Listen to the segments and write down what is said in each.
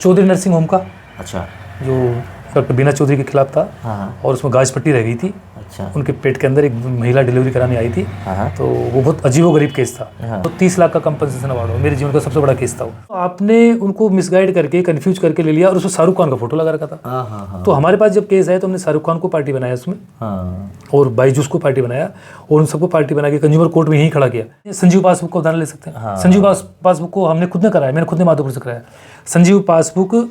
Chaudhary nursing home का, अच्छा। जो डॉक्टर बीना चौधरी के खिलाफ था। हाँ। और उसमें गाज पट्टी रह गई थी। अच्छा। उनके पेट के अंदर एक महिला डिलीवरी कराने आई थी। हाँ। तो वो बहुत अजीबोगरीब केस था। हाँ। तो 30 लाख का कंपनसेशन अवार्ड हो, मेरे जीवन का सबसे बड़ा केस था वो। तो आपने उनको मिसगाइड करके कंफ्यूज करके ले लिया और उसमें शाहरुख खान का फोटो लगा रखा था। हाँ। तो हमारे पास जब केस आया तो हमने शाहरुख खान को पार्टी बनाया उसमें, हाँ। और बाईजूस को पार्टी बनाया, और उन सबको पार्टी बना के कंज्यूमर कोर्ट में यहीं खड़ा किया। संजीव पासबुक का उदाहरण ले सकते हैं। हाँ। संजीव पासबुक को हमने खुद ने कराया, मैंने खुद ने माधोपुर से कराया। संजीव पासबुक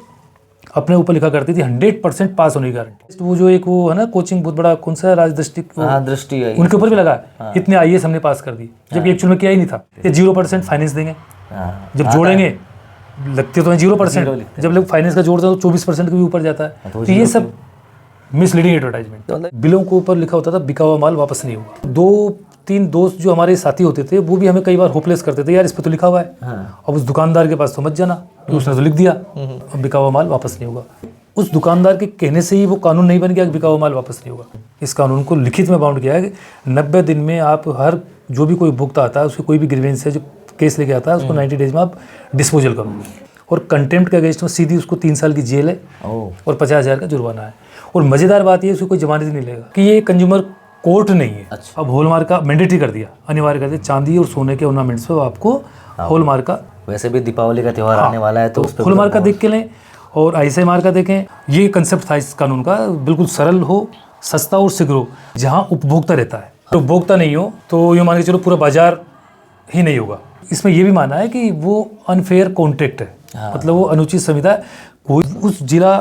अपने ऊपर लिखा करती थी 100% पास होने की गारंटी। वो जो एक वो है ना कोचिंग बहुत बड़ा, कौन सा राजदृष्टि, दृष्टि है, उनके ऊपर भी लगा इतने आईएएस हमने पास कर दी, जब एक्चुअल में किया ही नहीं था। ये 0% फाइनेंस देंगे, जब जोड़ेंगे लगते तो 0%, जब लोग फाइनेंस का जोड़ते हैं तो 24% के भी ऊपर जाता है। तो ये सब मिसलीडिंग एडवर्टाइजमेंट। बिलों के ऊपर लिखा होता था बिका हुआ माल वापस नहीं होगा। 2-3 दोस्त जो हमारे साथी होते थे वो भी हमें कई बार होपलेस करते थे, यार इस पे तो लिखा हुआ है। अब उस दुकानदार के पास तो मत जाना, उसने तो लिख दिया बिका हुआ माल वापस नहीं होगा। उस दुकानदार के कहने से ही वो कानून नहीं बन गया कि बिका हुआ माल वापस नहीं होगा। इस कानून को लिखित में बाउंड किया है कि 90 दिन में आप हर जो भी कोई उपभोक्ता आता है उसकी कोई भी ग्रीवेंस है जो केस लेके आता है उसको 90 डेज में आप डिस्पोजल करोगे। और कंटेम्प्ट के अगेंस्ट में सीधी उसको 3 साल की जेल है और 50,000 का जुर्माना है। और मजेदार बात ये उसको कोई जमानत नहीं लेगा कि ये कंज्यूमर कोर्ट नहीं है। अच्छा। अब हॉलमार्क का मैंडेटरी कर दिया, अनिवार्य कर दिया, चांदी और सोने के ऑर्नामेंट्स पे आपको हॉलमार्क का, वैसे भी दीपावली का त्यौहार आने वाला है तो उस पे हॉलमार्क का देख के लें और आईएसआई मार्क का देखें। ये कंसेप्ट था इस कानून का, बिल्कुल सरल हो, सस्ता और शीघ्र हो, जहाँ उपभोक्ता रहता है। तो उपभोक्ता नहीं हो तो ये मान के चलो पूरा बाजार ही नहीं होगा। इसमें यह भी माना है कि वो अनफेयर कॉन्ट्रैक्ट है, मतलब वो अनुचित संविदा है। कोई उस जिला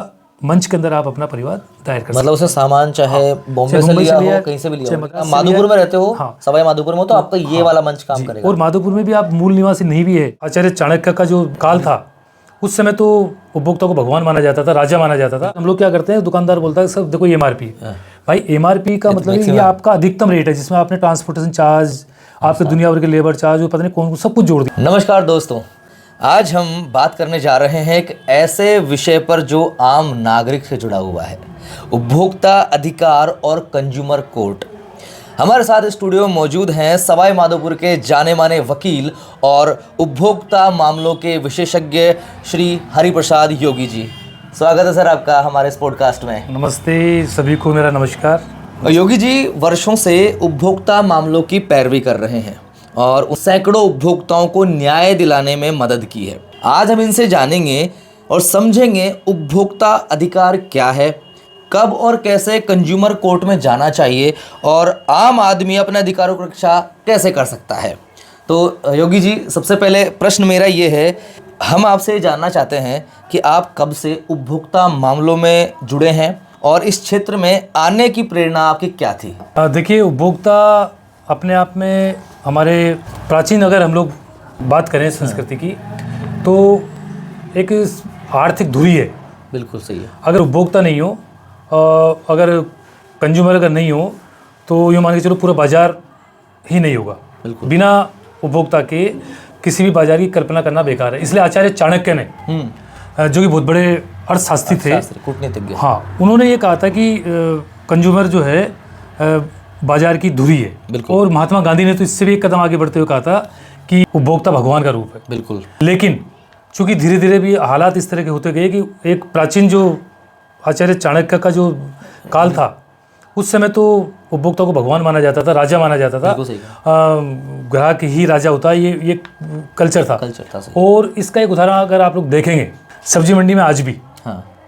मंच के अंदर आप अपना परिवार दायर कर सकते, मतलब उसे सामान चाहे बॉम्बे से लिया हो, कहीं से भी लिया हो। माधोपुर में रहते हो, सवाई माधोपुर में हो, तो आपका ये वाला मंच काम करेगा। और माधोपुर में भी आप मूल निवासी नहीं भी है। आचार्य चाणक्य का जो काल था उस समय तो उपभोक्ता को भगवान माना जाता था, राजा माना जाता था। हम लोग क्या करते हैं, दुकानदार बोलता है सब देखो एमआरपी, भाई एमआरपी का मतलब ये आपका अधिकतम रेट है जिसमें आपने ट्रांसपोर्टेशन चार्ज, आपके दुनिया भर के लेबर चार्ज, पता नहीं कौन सब कुछ जोड़ दिया। नमस्कार दोस्तों, आज हम बात करने जा रहे हैं एक ऐसे विषय पर जो आम नागरिक से जुड़ा हुआ है, उपभोक्ता अधिकार और कंज्यूमर कोर्ट। हमारे साथ स्टूडियो में मौजूद हैं सवाई माधोपुर के जाने माने वकील और उपभोक्ता मामलों के विशेषज्ञ श्री हरिप्रसाद योगी जी। स्वागत है सर आपका हमारे इस पॉडकास्ट में। नमस्ते सभी को, मेरा नमस्कार। योगी जी वर्षों से उपभोक्ता मामलों की पैरवी कर रहे हैं और सैकड़ों उपभोक्ताओं को न्याय दिलाने में मदद की है। आज हम इनसे जानेंगे और समझेंगे उपभोक्ता अधिकार क्या है, कब और कैसे कंज्यूमर कोर्ट में जाना चाहिए और आम आदमी अपने अधिकारों की रक्षा कैसे कर सकता है। तो योगी जी, सबसे पहले प्रश्न मेरा ये है, हम आपसे जानना चाहते हैं कि आप कब से उपभोक्ता मामलों में जुड़े हैं और इस क्षेत्र में आने की प्रेरणा आपकी क्या थी? देखिए, उपभोक्ता अपने आप में हमारे प्राचीन, अगर हम लोग बात करें संस्कृति की, तो एक आर्थिक धुरी है। बिल्कुल सही है। अगर उपभोक्ता नहीं हो, अगर कंज्यूमर अगर नहीं हो, तो ये मान के चलो पूरा बाजार ही नहीं होगा। बिना उपभोक्ता के किसी भी बाजार की कल्पना करना बेकार है। इसलिए आचार्य चाणक्य ने, जो कि बहुत बड़े अर्थशास्त्री थे, कूटनीतिज्ञ, हाँ, उन्होंने ये कहा था कि कंज्यूमर जो है बाजार की धुरी है। और महात्मा गांधी ने तो इससे भी एक कदम आगे बढ़ते हुए कहा था कि उपभोक्ता भगवान का रूप है। बिल्कुल। लेकिन चूंकि धीरे धीरे भी हालात इस तरह के होते गए कि एक प्राचीन जो आचार्य चाणक्य का जो काल था, उस समय तो उपभोक्ता को भगवान माना जाता था, राजा माना जाता था। ग्राहक ही राजा होता है, ये कल्चर था। और इसका एक उदाहरण अगर आप लोग देखेंगे, सब्जी मंडी में आज भी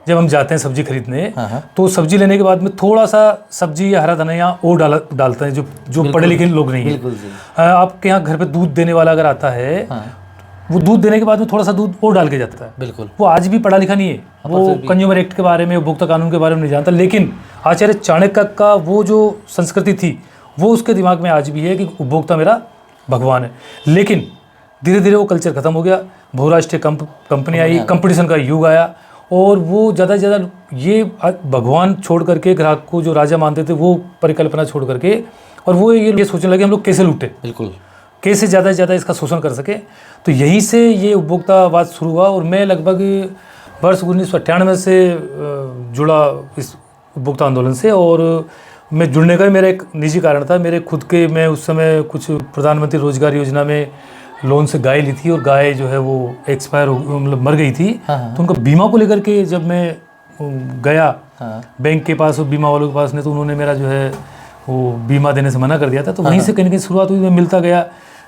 जब हम जाते हैं सब्जी खरीदने, तो सब्जी लेने के बाद में थोड़ा सा सब्जी या हरा धनिया और डालते हैं जो पढ़े लिखे लोग नहीं है। आपके यहाँ घर पे दूध देने वाला अगर आता है, वो दूध देने के बाद में थोड़ा सा दूध और डाल के जाता है। बिल्कुल। वो आज भी पढ़ा लिखा नहीं है, वो कंज्यूमर एक्ट के बारे में, उपभोक्ता कानून के बारे में नहीं जानता। लेकिन आचार्य चाणक्य का वो जो संस्कृति थी, वो उसके दिमाग में आज भी है कि उपभोक्ता मेरा भगवान है। लेकिन धीरे धीरे वो कल्चर खत्म हो गया, बहुराष्ट्रीय कंपनी आई, कंपटीशन का युग आया, और वो ज़्यादा से ज़्यादा ये भगवान छोड़ करके ग्राहक को जो राजा मानते थे वो परिकल्पना छोड़ करके, और वो ये सोचने लगे हम लोग कैसे लूटे, बिल्कुल कैसे ज़्यादा से ज़्यादा इसका शोषण कर सके। तो यहीं से ये उपभोक्तावाद शुरू हुआ। और मैं लगभग वर्ष 1998 से जुड़ा इस उपभोक्ता आंदोलन से, और मैं जुड़ने का मेरा एक निजी कारण था। मेरे खुद के, मैं उस समय कुछ प्रधानमंत्री रोजगार योजना में लोन से गाय ली थी और गाय जो है वो एक्सपायर मतलब मर गई थी। हाँ। तो उनका बीमा को लेकर के जब मैं गया हाँ। बैंक के पास और बीमा वालों के पास ने, तो उन्होंने मेरा जो है वो बीमा देने से मना कर दिया था। तो वहीं से कहीं ना कहीं शुरुआत हुई, मैं मिलता गया।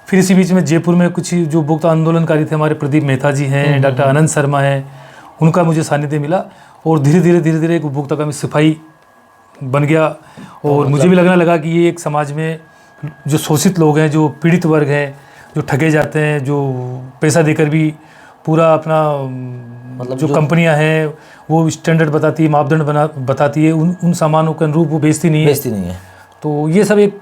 फिर इसी बीच में जयपुर में कुछ जो उपभोक्ता आंदोलनकारी थे, हमारे प्रदीप मेहता जी हैं, डॉक्टर आनंद शर्मा हैं, उनका मुझे सानिध्य मिला और धीरे धीरे एक उपभोक्ता का मैं सिपाही बन गया। और मुझे भी लगने लगा कि ये एक समाज में जो शोषित लोग हैं, जो पीड़ित वर्ग हैं, जो ठगे जाते हैं, जो पैसा देकर भी पूरा अपना मतलब जो कंपनियां हैं वो स्टैंडर्ड बताती है, मापदंड बताती है, उन सामानों के अनुरूप वो बेचती नहीं है। तो ये सब एक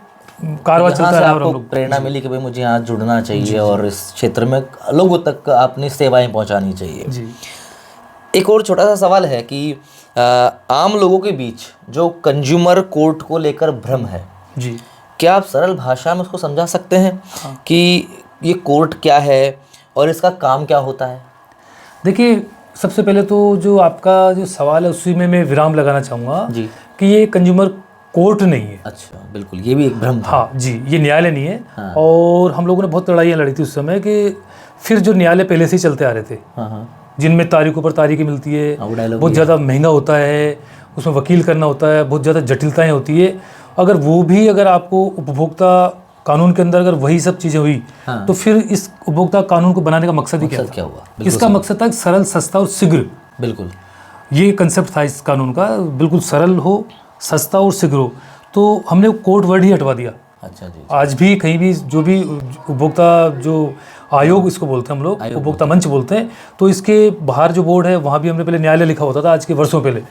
कारवां चलता है। आपको प्रेरणा मिली कि भाई मुझे यहाँ जुड़ना चाहिए और इस क्षेत्र में लोगों तक अपनी सेवाएं पहुँचानी चाहिए जी। एक और छोटा सा सवाल है कि आम लोगों के बीच जो कंज्यूमर कोर्ट को लेकर भ्रम है जी, क्या आप सरल भाषा में उसको समझा सकते हैं कि ये कोर्ट क्या है और इसका काम क्या होता है? देखिए, सबसे पहले तो जो आपका जो सवाल है उसी में मैं विराम लगाना चाहूँगा जी कि ये कंज्यूमर कोर्ट नहीं है। अच्छा, बिल्कुल, ये भी एक भ्रम था। हाँ जी, ये न्यायालय नहीं है। हाँ। और हम लोगों ने बहुत लड़ाइयाँ लड़ी थी उस समय कि फिर जो न्यायालय पहले से ही चलते आ रहे थे, जिनमें तारीखों पर तारीखें मिलती है, बहुत ज़्यादा महंगा होता है, उसमें वकील करना होता है, बहुत ज़्यादा जटिलताएं होती है। अगर आपको उपभोक्ता कानून के अंदर अगर वही सब चीज़ें हुई तो फिर इस उपभोक्ता कानून को बनाने का मकसद ही क्या हुआ? इसका मकसद था सरल, सस्ता और शीघ्र। बिल्कुल, ये कंसेप्ट था इस कानून का, बिल्कुल सरल हो, सस्ता और शीघ्र हो। तो हमने कोर्ट वर्ड ही हटवा दिया। अच्छा जी। आज भी कहीं भी जो भी उपभोक्ता जो आयोग इसको बोलते हैं हम लोग, उपभोक्ता मंच बोलते हैं, तो इसके बाहर जो बोर्ड है वहाँ भी हमने पहले न्यायालय लिखा होता था आज के वर्षों पहले।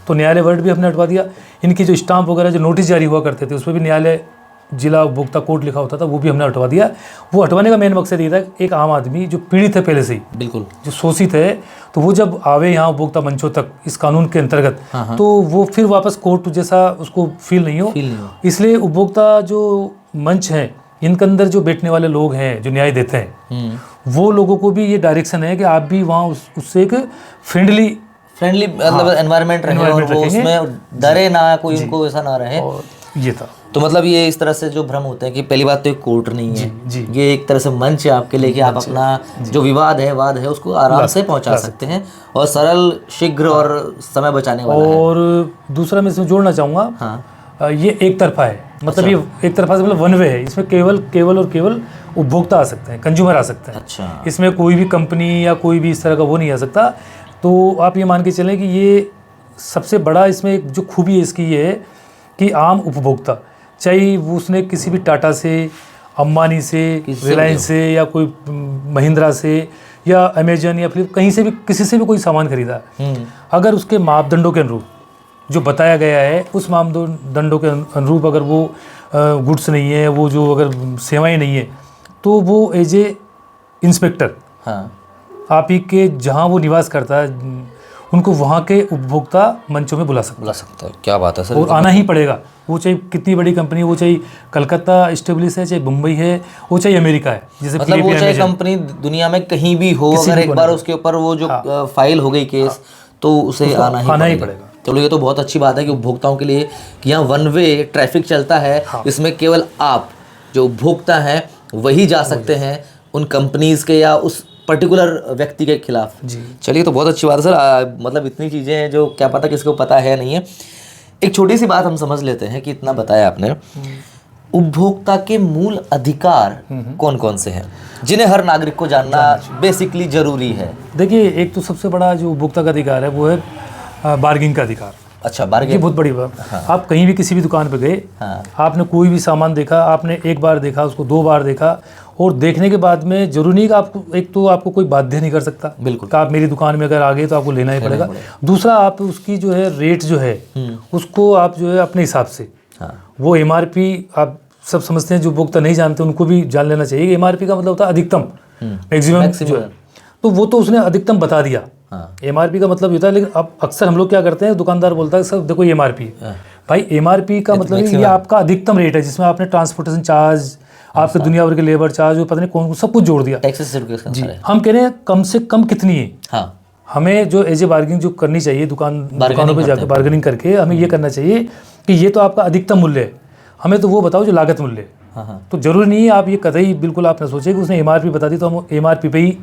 तो न्यायालय वर्ड भी हमने हटवा दिया। इनकी जो स्टाम्प वगैरह जो नोटिस जारी हुआ करते थे उस पर भी न्यायालय जिला उपभोक्ता कोर्ट लिखा होता था, वो भी हमने हटवा दिया। वो हटवाने का मेन मकसद ये था, एक आम आदमी जो पीड़ित है पहले से ही, बिल्कुल जो शोषित है, तो वो जब आवे यहाँ उपभोक्ता मंचों तक इस कानून के अंतर्गत, तो वो फिर वापस कोर्ट जैसा उसको फील नहीं हो। इसलिए उपभोक्ता जो मंच है, इनके अंदर जो बैठने वाले लोग हैं जो न्याय देते हैं, वो लोगों को भी ये डायरेक्शन है कि आप भी वहाँ उससे एक फ्रेंडली मतलब एनवायरनमेंट रहे और वो उसमें डरे ना, कोई उनको ऐसा ना रहे। ये था। तो मतलब ये इस तरह से जो भ्रम होते हैं कि पहली बात तो एक कोर्ट नहीं है जी। ये एक तरह से मंच है आपके लिए कि आप अपना जो वाद है उसको आराम से पहुंचा सकते हैं और सरल, शीघ्र और समय बचाने वाला है। और दूसरा मैं इसमें जोड़ना चाहूँगा, ये एक तरफा है, मतलब ये एक तरफा से मतलब वन वे है। इसमें केवल उपभोक्ता आ सकते हैं, कंज्यूमर आ सकते हैं। अच्छा। इसमें कोई भी कंपनी या कोई भी इस तरह का वो नहीं आ सकता। तो आप ये मान के चलें कि ये सबसे बड़ा इसमें एक जो खूबी है इसकी ये है कि आम उपभोक्ता, चाहे उसने किसी भी टाटा से, अंबानी से, रिलायंस से या कोई महिंद्रा से या अमेजन या फिर कहीं से भी किसी से भी कोई सामान खरीदा, अगर उसके मापदंडों के अनुरूप जो बताया गया है, उस मापदंडों के अनुरूप अगर वो गुड्स नहीं है, वो जो अगर सेवाएं नहीं है, तो वो एज ए इंस्पेक्टर आप ही के जहाँ वो निवास करता है उनको वहाँ के उपभोक्ता मंचों में बुला सकता है। क्या बात है सर। और आना ही पड़ेगा, वो चाहे कितनी बड़ी कंपनी हो, चाहे कलकत्ता स्टेब्लिश है, चाहे मुंबई है, वो चाहे अमेरिका है, जैसे मतलब वो चाहे कंपनी दुनिया में कहीं भी हो, अगर एक बार उसके ऊपर वो जो फाइल हो गई केस, तो उसे आना ही पड़ेगा। चलो, ये तो बहुत अच्छी बात है कि उपभोक्ताओं के लिए कि यहाँ वन वे ट्रैफिक चलता है, इसमें केवल आप जो उपभोक्ता हैं वही जा सकते हैं उन कंपनीज के या उस पर्टिकुलर व्यक्ति के खिलाफ जी। चलिए, तो बहुत अच्छी बात है सर। मतलब इतनी चीज़ें हैं जो क्या पता किसको पता है नहीं है। एक छोटी सी बात हम समझ लेते हैं कि इतना बताया आपने, उपभोक्ता के मूल अधिकार कौन कौन से हैं जिन्हें हर नागरिक को जानना बेसिकली जरूरी है? देखिए, एक तो सबसे बड़ा जो उपभोक्ता का अधिकार है वो है बार्गेनिंग का अधिकार। अच्छा, बार्गेनिंग, ये बहुत बड़ी बात। हाँ। आप कहीं भी किसी भी दुकान पे गए, हाँ। आपने कोई भी सामान देखा, आपने एक बार देखा, उसको 2 बार देखा, और देखने के बाद में जरूरी नहीं कि आपको, एक तो आपको कोई बाध्य नहीं कर सकता, बिल्कुल, कि आप मेरी दुकान में अगर आ गए तो आपको लेना ही पड़ेगा। दूसरा, आप उसकी जो है रेट जो है उसको आप जो है अपने हिसाब से, वो MRP आप सब समझते हैं, जो उपभोक्ता नहीं जानते उनको भी जान लेना चाहिए। MRP का मतलब होता है अधिकतम, मैक्सिमम जो है, तो वो तो उसने अधिकतम बता दिया। MRP का मतलब होता है, लेकिन अब अक्सर हम लोग क्या करते हैं, दुकानदार बोलता है सर देखो MRP, भाई MRP का मतलब ये आपका अधिकतम रेट है, जिसमें आपने ट्रांसपोर्टेशन चार्ज, आपके दुनिया भर के लेबर चार्ज, पता नहीं कौन सब कुछ जोड़ दिया। जी, हम कह रहे हैं कम से कम कितनी है। हमें जो एज ए बार्गेनिंग जो करनी चाहिए, दुकानों पे जाकर बार्गेनिंग करके हमें ये करना चाहिए कि ये तो आपका अधिकतम मूल्य है, हमें तो वो बताओ जो लागत मूल्य है। हाँ हाँ तो जरूरी नहीं है आप ये कतई बिल्कुल आप न सोचे कि उसने एमआरपी बता दी तो हम एमआरपी पे ही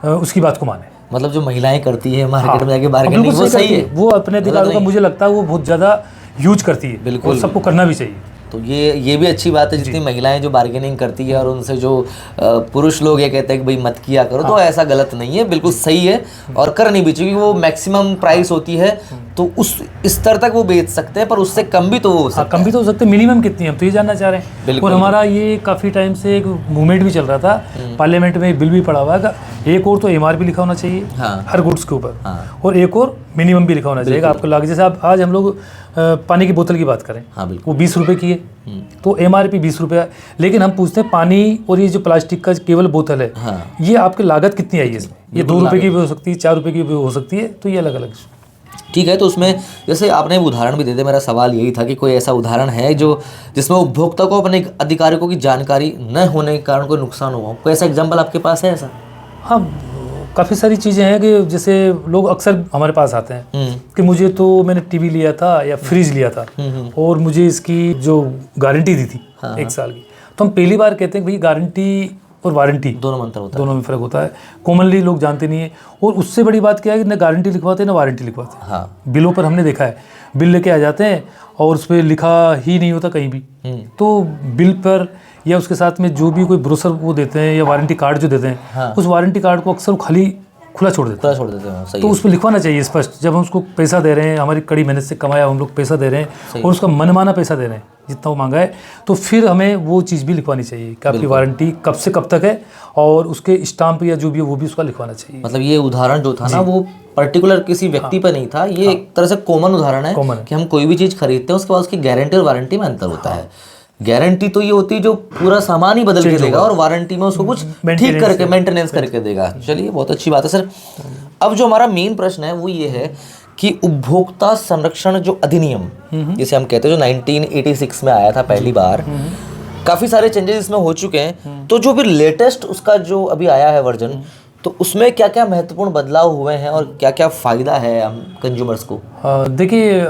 उसकी बात को माने। मतलब जो महिलाएं करती है मार्केट में जाके हाँ, बार्गेनिंग, बिल्कुल वो सही करती है, वो अपने अधिकारों का मुझे लगता है वो बहुत ज़्यादा यूज करती है, बिल्कुल। और सबको करना भी चाहिए। तो ये भी अच्छी बात है, जितनी महिलाएं जो बार्गेनिंग करती है और उनसे जो पुरुष लोग ये कहते हैं कि भाई मत किया करो, तो ऐसा गलत नहीं है, बिल्कुल सही है और करनी भी चाहिए। वो मैक्सिमम प्राइस होती है तो उस स्तर तक वो बेच सकते हैं, पर उससे कम भी तो वो हो सकता कम भी तो हो सकते हैं, मिनिमम कितनी है हम तो ये जानना चाह रहे हैं। बिल्कुल। और हमारा ये काफ़ी टाइम से एक मूवमेंट भी चल रहा था, पार्लियामेंट में बिल भी पड़ा हुआ है कि एक और तो एमआरपी लिखा होना चाहिए हर गुड्स के ऊपर, और एक और मिनिमम भी लिखा होना चाहिए आपको लागे। जैसे आप आज हम लोग पानी की बोतल की बात करें, वो 20 रुपए की है, तो एमआरपी 20 रुपये, लेकिन हम पूछते हैं पानी और ये जो प्लास्टिक का केवल बोतल है, ये आपकी लागत कितनी आई है इसमें? ये 2 रुपये की भी हो सकती है, 4 रुपये की भी हो सकती है, तो ये अलग अलग। ठीक है। तो उसमें जैसे आपने उदाहरण भी दे दिया, मेरा सवाल यही था कि कोई ऐसा उदाहरण है जो जिसमें उपभोक्ता को अपने अधिकारों की जानकारी न होने के कारण कोई नुकसान हुआ, कोई ऐसा एग्जाम्पल आपके पास है ऐसा? हाँ, काफ़ी सारी चीज़ें हैं कि जैसे लोग अक्सर हमारे पास आते हैं कि मुझे तो मैंने टीवी लिया था या फ्रिज लिया था और मुझे इसकी जो गारंटी दी थी 1 साल की, तो हम पहली बार कहते हैं कि भाई गारंटी और वारंटी दोनों में अंतर होता है, दोनों में फ़र्क होता है। कॉमनली लोग जानते नहीं है, और उससे बड़ी बात क्या है कि न गारंटी लिखवाते हैं न वारंटी लिखवाते हैं। हाँ। बिलों पर हमने देखा है, बिल लेके आ जाते हैं और उस पर लिखा ही नहीं होता कहीं भी। तो बिल पर या उसके साथ में जो भी कोई ब्रोशर वो देते हैं या वारंटी कार्ड जो देते हैं, उस वारंटी कार्ड को अक्सर खाली खुला छोड़ देते हैं। सही तो उस पर लिखवाना चाहिए स्पष्ट, जब हम उसको पैसा दे रहे हैं, हमारी कड़ी मेहनत से कमाया हम लोग पैसा दे रहे हैं और उसका मनमाना पैसा दे रहे हैं जितना वो मांगा है, तो फिर हमें वो चीज़ भी लिखवानी चाहिए कि आपकी वारंटी कब से कब तक है, और उसके स्टाम्प या जो भी है वो भी उसका लिखवाना चाहिए। मतलब ये उदाहरण जो था ना, वो पर्टिकुलर किसी व्यक्ति पर नहीं था, ये एक तरह से कॉमन उदाहरण है कि हम कोई भी चीज़ खरीदते हैं उसके बाद उसकी गारंटी और वारंटी में अंतर होता है। गारंटी तो ये होती है जो पूरा सामान ही बदल के देगा, और वारंटी में उसको कुछ ठीक करके मेंटेनेंस करके देगा। चलिए, बहुत अच्छी बात है सर। अब जो हमारा मेन प्रश्न है वो ये है कि उपभोक्ता संरक्षण जो अधिनियम, जिसे हम कहते हैं, जो 1986 में आया था पहली बार, काफ़ी सारे चेंजेस इसमें हो चुके हैं, तो जो भी लेटेस्ट उसका जो अभी आया है वर्जन, तो उसमें क्या क्या महत्वपूर्ण बदलाव हुए हैं और क्या क्या फ़ायदा है हम कंज्यूमर्स को? देखिए,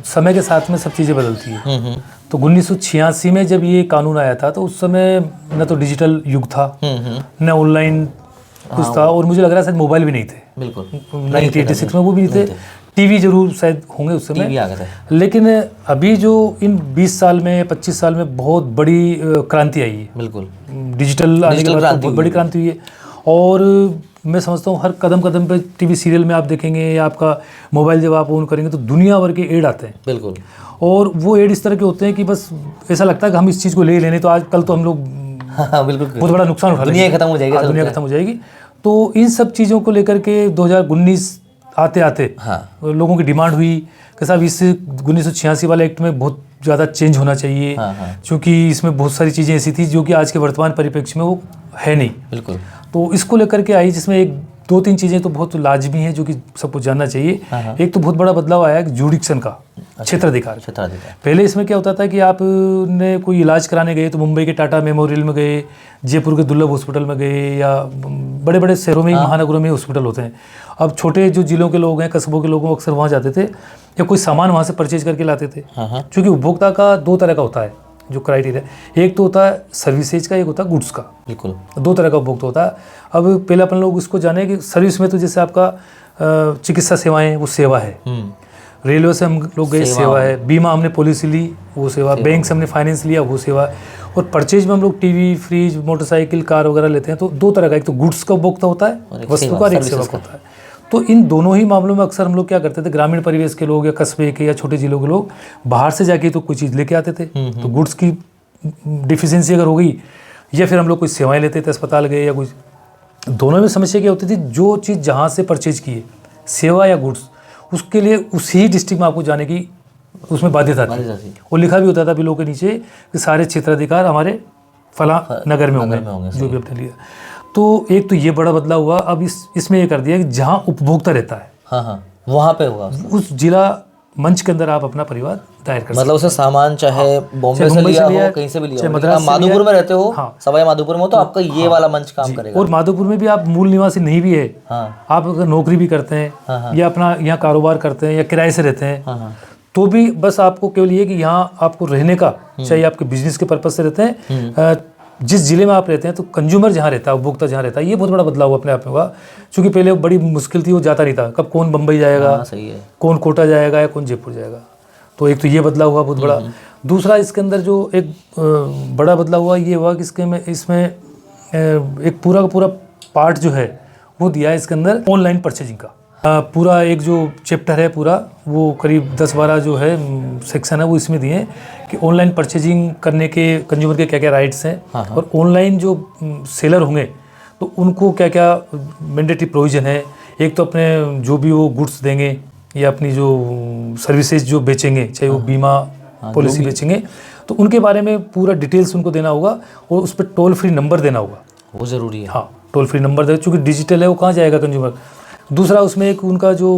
समय के साथ में सब चीज़ें बदलती हैं। तो 1986 में जब ये कानून आया था तो उस समय न तो डिजिटल युग था, न ऑनलाइन कुछ था, और मुझे लग रहा है शायद मोबाइल भी नहीं थे। बिल्कुल 1986 में वो भी नहीं थे। टीवी जरूर शायद होंगे उस समय, आ गए थे। लेकिन अभी जो इन 20 साल में 25 साल में बहुत बड़ी क्रांति आई है। बिल्कुल डिजिटल आने के बाद बहुत बड़ी क्रांति हुई है, और मैं समझता हूँ हर कदम कदम पे टीवी सीरियल में आप देखेंगे या आपका मोबाइल जब आप ऑन करेंगे तो दुनिया भर के एड आते हैं। बिल्कुल। और वो एड इस तरह के होते हैं कि बस ऐसा लगता है कि हम इस चीज़ को ले लेने, तो आज कल तो हम लोग बिल्कुल बहुत बड़ा नुकसान उठा लेंगे, दुनिया खत्म हो जाएगी। दुनिया खत्म हो जाएगी। तो इन सब चीज़ों को लेकर के 2019 आते आते लोगों की डिमांड हुई कि साहब इस 1986 वाले एक्ट में बहुत ज़्यादा चेंज होना चाहिए, क्योंकि इसमें बहुत सारी चीज़ें ऐसी थी जो कि आज के वर्तमान परिप्रेक्ष्य में वो है नहीं। बिल्कुल। तो इसको लेकर के आई, जिसमें एक 2-3 चीज़ें तो बहुत लाजमी हैं जो कि सबको जानना चाहिए। एक तो बहुत बड़ा बदलाव आया है जुडिक्शन का, क्षेत्राधिकार। पहले इसमें क्या होता था कि आप ने कोई इलाज कराने गए तो मुंबई के टाटा मेमोरियल में गए, जयपुर के दुर्लभ हॉस्पिटल में गए, या बड़े बड़े शहरों में महानगरों में हॉस्पिटल होते हैं। अब छोटे जो जिलों के लोग हैं, कस्बों के लोग अक्सर वहाँ जाते थे या कोई सामान वहाँ से परचेज करके लाते थे। क्योंकि उपभोक्ता का 2 तरह का होता है जो क्राइटेरिया, एक तो होता है सर्विसेज का, एक होता है गुड्स का। बिल्कुल 2 तरह का उपभोक्ता होता है। अब पहले अपन लोग इसको जाने कि सर्विस में तो जैसे आपका चिकित्सा सेवाएं वो सेवा है, रेलवे से हम लोग गए सेवा है, बीमा हमने पॉलिसी ली वो सेवा, बैंक से हमने फाइनेंस लिया वो सेवा, और परचेज में हम लोग टीवी, फ्रिज, मोटरसाइकिल, कार वगैरह लेते हैं। तो 2 तरह का, एक तो गुड्स का उपभोक्ता होता है वस्तु का, और एक सेवा का होता है। तो इन दोनों ही मामलों में अक्सर हम लोग क्या करते थे, ग्रामीण परिवेश के लोग या कस्बे के या छोटे जिलों के लोग बाहर से जाके तो कोई चीज़ लेके आते थे, तो गुड्स की डिफिशियंसी अगर हो गई, या फिर हम लोग कोई सेवाएं लेते थे, अस्पताल गए या कुछ। दोनों में समस्या क्या होती थी, जो चीज़ जहाँ से परचेज की है, सेवा या गुड्स, उसके लिए उसी डिस्ट्रिक्ट में आपको जाने की उसमें बाध्यता थी, और लिखा भी होता था बिलों के नीचे कि सारे क्षेत्राधिकार हमारे फला नगर में होंगे, जो भी अपने लिए। तो एक तो ये बड़ा बदलाव हुआ। अब इसमें ये कर दिया कि जहाँ उपभोक्ता रहता है वहाँ पे होगा, उस जिला मंच के अंदर आप अपना परिवार दायर कर, मतलब उसे सामान चाहे बॉम्बे से लिया हो, कहीं से भी लिया हो, मद्रास माधोपुर में रहते हो, सवाई माधोपुर में हो, तो आपका ये वाला मंच काम करेगा। और माधोपुर में भी आप मूल निवासी नहीं भी है, आप अगर नौकरी भी करते हैं या अपना यहाँ कारोबार करते हैं या किराए से रहते हैं, तो भी बस आपको केवल ये कि यहाँ आपको रहने का, चाहे आपके बिजनेस के पर्पज से रहते हैं, जिस जिले में आप रहते हैं, तो कंज्यूमर जहाँ रहता है, उपभोक्ता जहाँ रहता है, ये बहुत बड़ा बदलाव हुआ अपने आप में हुआ। क्योंकि पहले बड़ी मुश्किल थी, वो जाता नहीं था, कब कौन बम्बई जाएगा, सही है, कौन कोटा जाएगा या कौन जयपुर जाएगा। तो एक तो ये बदलाव हुआ बहुत बड़ा। दूसरा इसके अंदर जो एक बड़ा बदलाव हुआ ये हुआ कि इसमें एक पूरा का पूरा पार्ट जो है वो दिया है इसके अंदर ऑनलाइन परचेजिंग का। पूरा एक जो चैप्टर है पूरा, वो करीब 10-12 जो है सेक्शन है वो इसमें दिए हैं कि ऑनलाइन परचेजिंग करने के कंज्यूमर के क्या क्या राइट्स हैं, और ऑनलाइन जो सेलर होंगे तो उनको क्या क्या मैंडेटरी प्रोविज़न है। एक तो अपने जो भी वो गुड्स देंगे या अपनी जो सर्विसेज जो बेचेंगे, चाहे वो बीमा पॉलिसी बेचेंगे, तो उनके बारे में पूरा डिटेल्स उनको देना होगा, और उस पर टोल फ्री नंबर देना होगा, वो ज़रूरी है। हाँ, टोल फ्री नंबर दे, चूँकि डिजिटल है वो कहाँ जाएगा कंज्यूमर। दूसरा उसमें एक उनका जो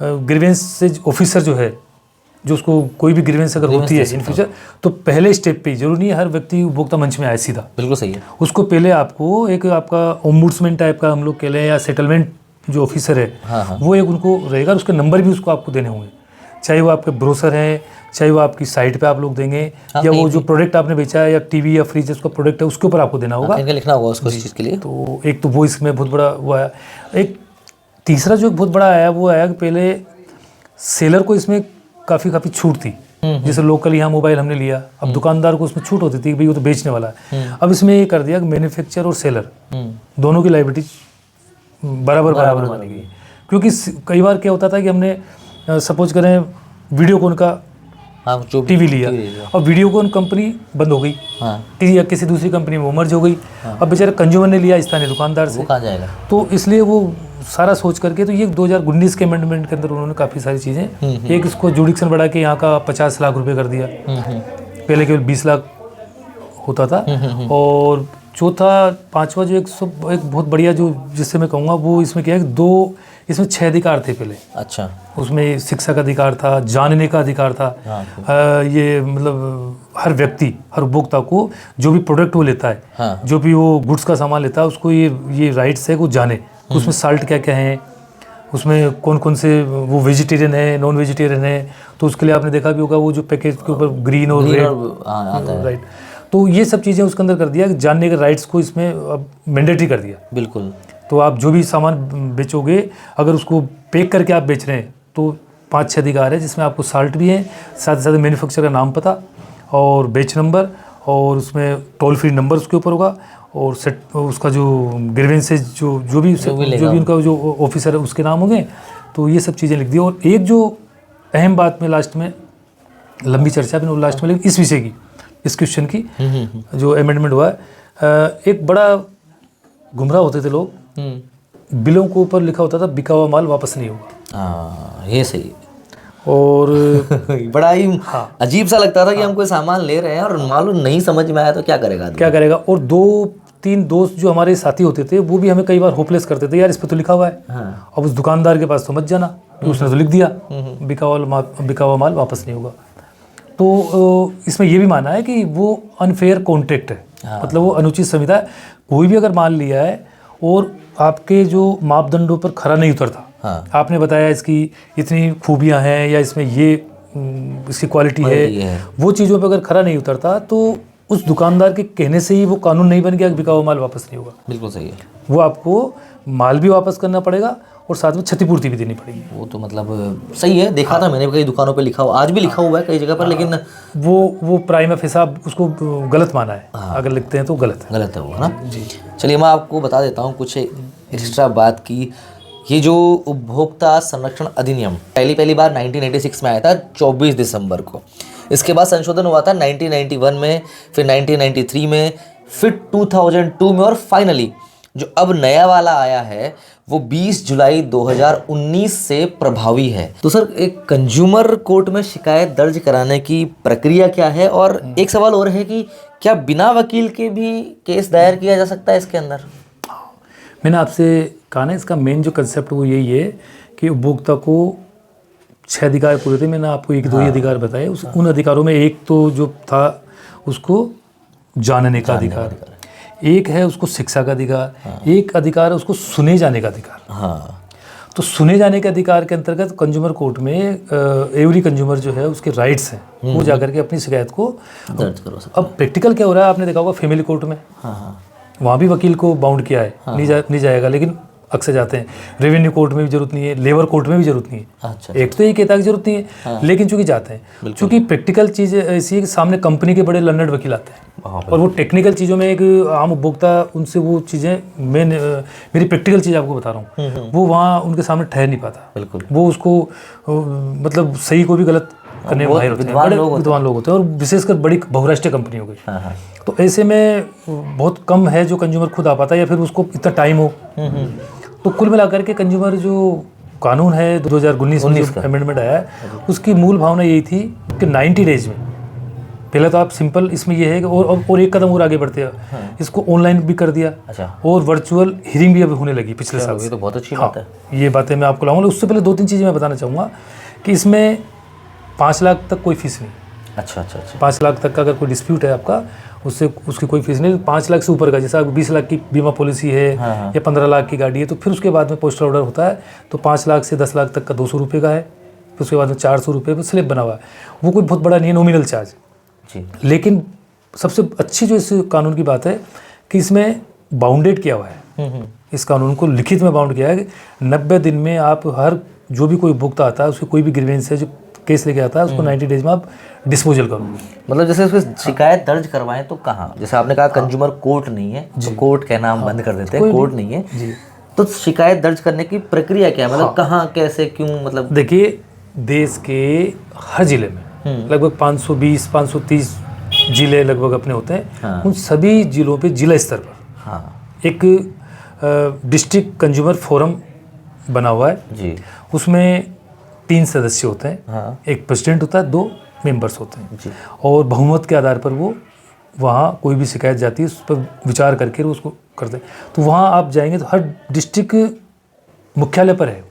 ग्रीवेंसेज ऑफिसर जो है, जो उसको कोई भी ग्रीवेंस अगर होती है इन फ्यूचर, तो पहले स्टेप पे जरूरी नहीं है हर व्यक्ति उपभोक्ता मंच में आए सीधा। बिल्कुल सही है। उसको पहले आपको एक आपका ओम्बुड्समैन टाइप का हम लोग कह लें, या सेटलमेंट जो ऑफिसर है, वो एक उनको रहेगा, उसके नंबर भी उसको आपको देने होंगे, चाहे वो आपके ब्रोसर हैं, चाहे वो आपकी साइट पे आप लोग देंगे, या वो जो प्रोडक्ट आपने बेचा है या टीवी या फ्रिज जिसका प्रोडक्ट है उसके ऊपर आपको देना होगा, इनका लिखना होगा उसको इस चीज़ के लिए। तो एक तो वो इसमें बहुत बड़ा वो आया। एक तीसरा जो बहुत बड़ा आया वो आया कि पहले सेलर को इसमें काफ़ी छूट थी, जैसे लोकल यहाँ मोबाइल हमने लिया, अब दुकानदार को उसमें छूट होती थी कि भाई वो तो बेचने वाला है। अब इसमें ये कर दिया कि मैन्युफैक्चरर और सेलर दोनों की लायबिलिटी बराबर मानी गई। क्योंकि कई बार क्या होता था कि हमने सपोज करें वीडियोकॉन का टीवी लिया और वीडियोकॉन कंपनी बंद हो गई, टीवी या किसी दूसरी कंपनी में वो मर्ज हो गई, अब बेचारा कंज्यूमर ने लिया स्थानीय दुकानदार से, कहाँ जाएगा। तो इसलिए वो सारा सोच करके, तो ये 2019 के अमेंडमेंट के अंदर उन्होंने काफ़ी सारी चीज़ें, एक इसको जुडिक्शन बढ़ा के यहाँ का 50 लाख रुपए कर दिया, पहले केवल 20 लाख होता था। और चौथा पांचवा जो एक बहुत बढ़िया जो जिससे मैं कहूँगा वो इसमें क्या है, इसमें 6 अधिकार थे पहले। अच्छा, उसमें शिक्षा का अधिकार था, जानने का अधिकार था। ये मतलब हर व्यक्ति, हर उपभोक्ता को जो भी प्रोडक्ट वो लेता है, जो भी वो गुड्स का सामान लेता है, उसको ये राइट्स है कि वो जाने उसमें साल्ट क्या क्या है, उसमें कौन कौन से वो वेजिटेरियन है, नॉन वेजिटेरियन है, तो उसके लिए आपने देखा भी होगा वो जो पैकेज के ऊपर ग्रीन और रेड, राइट, तो ये सब चीज़ें उसके अंदर कर दिया कि जानने के राइट्स को इसमें अब मैंडेटरी कर दिया। बिल्कुल। तो आप जो भी सामान बेचोगे, अगर उसको पैक करके आप बेच रहे हैं, तो 5-6 अधिकार है जिसमें आपको साल्ट भी है, साथ ही साथ मैन्युफैक्चरर का नाम पता और बैच नंबर, और उसमें टोल फ्री नंबर उसके ऊपर होगा, और सेट उसका जो ग्रीवेंसेज जो भी उनका जो ऑफिसर है उसके नाम होंगे। तो ये सब चीज़ें लिख दी। और एक जो अहम बात में लास्ट में, लंबी चर्चा भी लास्ट में इस विषय की, इस क्वेश्चन की जो अमेंडमेंट हुआ है, एक बड़ा गुमराह होते थे लोग, बिलों के ऊपर लिखा होता था बिका हुआ माल वापस नहीं होगा। ये सही है। और बड़ा ही अजीब सा लगता था कि हम कोई सामान ले रहे हैं और मालूम नहीं समझ में आया तो क्या करेगा। और 2-3 दोस्त जो हमारे साथी होते थे वो भी हमें कई बार होपलेस करते थे, यार इस पे तो लिखा हुआ है। अब उस दुकानदार के पास तो मत जाना, उसने तो लिख दिया बिका हुआ माल वापस नहीं होगा। तो इसमें ये भी माना है कि वो अनफेयर कॉन्ट्रैक्ट है, मतलब वो अनुचित संविदा है। कोई भी अगर माल लिया है और आपके जो मापदंडों पर खरा नहीं उतरता, आपने बताया इसकी इतनी खूबियां हैं या इसमें ये इसकी क्वालिटी है, वो चीज़ों पर अगर खरा नहीं उतरता तो उस दुकानदार के कहने से ही वो कानून नहीं बन गया कि बिका हुआ माल वापस नहीं होगा। बिल्कुल सही है। वो आपको माल भी वापस करना पड़ेगा और साथ में क्षतिपूर्ति भी देनी पड़ेगी। वो तो मतलब सही है, देखा था मैंने कई दुकानों पे लिखा हुआ, आज भी लिखा हुआ है कई जगह पर, लेकिन वो प्राइम हिसाब उसको गलत माना है। अगर लिखते हैं तो गलत है वो, है ना जी। चलिए मैं आपको बता देता हूँ कुछ एक्स्ट्रा बात की। ये जो उपभोक्ता संरक्षण अधिनियम पहली बार 1986 में आया था 24 दिसंबर को। इसके बाद संशोधन हुआ था 1991 में, फिर 1993 में, फिर 2002 में, और फाइनली जो अब नया वाला आया है वो 20 जुलाई 2019 से प्रभावी है। तो सर, एक कंज्यूमर कोर्ट में शिकायत दर्ज कराने की प्रक्रिया क्या है, और एक सवाल और है कि क्या बिना वकील के भी केस दायर किया जा सकता है इसके अंदर? मैंने आपसे कहा ना, इसका मेन जो कंसेप्ट वो यही है कि उपभोक्ता को 6 अधिकार पूरे थे, मैंने आपको 1-2 ही अधिकार बताए। उन अधिकारों में एक तो जो था उसको जानने का अधिकार, एक है उसको शिक्षा का अधिकार, एक अधिकार है उसको सुने जाने का अधिकार। तो सुने जाने के अधिकार के अंतर्गत कंज्यूमर कोर्ट में एवरी कंज्यूमर जो है उसके राइट्स हैं, वो जाकर के अपनी शिकायत को दर्ज करो सकते अब प्रैक्टिकल क्या हो रहा है आपने देखा होगा फैमिली कोर्ट में, हाँ, वहाँ भी वकील को बाउंड किया है, नहीं जाएगा, लेकिन अक्सर जाते हैं। रेवेन्यू कोर्ट में भी जरूरत नहीं है, लेबर कोर्ट में भी जरूरत नहीं है। अच्छा, एक तो ये कहता है कि जरूरत नहीं है, लेकिन चूंकि जाते हैं, चूंकि प्रैक्टिकल चीज़ ऐसी है कि सामने कंपनी के बड़े लर्नड वकील आते हैं और वो टेक्निकल चीज़ों में एक आम उपभोक्ता उनसे वो चीज़ें मेरी प्रैक्टिकल चीज़ आपको बता रहा हूँ, वो वहाँ उनके सामने ठहर नहीं पाता। बिल्कुल, वो उसको मतलब सही को भी गलत करने में माहिर होते हैं, बड़े विद्वान लोग होते हैं, और विशेषकर बड़ी बहुराष्ट्रीय कंपनी हो गई। तो ऐसे में बहुत कम है जो कंज्यूमर खुद आ पाता है या फिर उसको इतना टाइम हो। तो कुल मिलाकर के कंज्यूमर जो कानून है 2019 में जो अमेंडमेंट आया है, उसकी मूल भावना यही थी कि 90 डेज में पहले तो आप सिंपल इसमें ये है कि और एक कदम और आगे बढ़ते हैं, इसको ऑनलाइन भी कर दिया। अच्छा, और वर्चुअल हियरिंग भी अब होने लगी पिछले साल ये तो बहुत अच्छी बात है। ये बातें मैं आपको लाऊंगा। उससे पहले 2-3 चीज़ें मैं बताना चाहूँगा कि इसमें 5 लाख तक कोई फीस नहीं। अच्छा, 5 लाख तक का अगर कोई डिस्प्यूट है आपका, उससे उसकी कोई फीस नहीं। 5 लाख से ऊपर का, जैसे 20 लाख की बीमा पॉलिसी है या 15 लाख की गाड़ी है, तो फिर उसके बाद में पोस्टल ऑर्डर होता है, तो 5 लाख से 10 लाख तक का 200 रुपये का है, फिर उसके बाद में 400 रुपये पर स्लिप बना हुआ है। वो कोई बहुत बड़ा नहीं है, नॉमिनल चार्ज जी। लेकिन सबसे अच्छी जो इस कानून की बात है कि इसमें बाउंडेड किया हुआ है, इस कानून को लिखित में बाउंड किया है कि 90 दिन में आप हर जो भी कोई उपभोक्ता आता है उसकी कोई भी ग्रीवेंस है जो केस लेके आता है उसको 90 डेज में आप डिस्पोजल करो। मतलब जैसे उसमें शिकायत दर्ज करवाएं तो कहाँ, जैसे आपने कहा कंज्यूमर कोर्ट नहीं है, तो कोर्ट कहना हम बंद कर देते हैं, कोर्ट नहीं है जी। तो शिकायत दर्ज करने की प्रक्रिया क्या है, मतलब कहाँ, कैसे, क्यों, मतलब देखिए देश के हर जिले में लगभग 520-530 जिले लगभग अपने होते हैं। उन सभी जिलों पे जिला स्तर पर एक डिस्ट्रिक्ट कंज्यूमर फोरम बना हुआ है जी। उसमें 3 सदस्य होते हैं, एक प्रेसिडेंट होता है, 2 मेंबर्स होते हैं जी। और बहुमत के आधार पर वो वहाँ कोई भी शिकायत जाती है उस पर विचार करके उसको करते हैं। तो वहाँ आप जाएंगे तो हर डिस्ट्रिक्ट मुख्यालय पर है,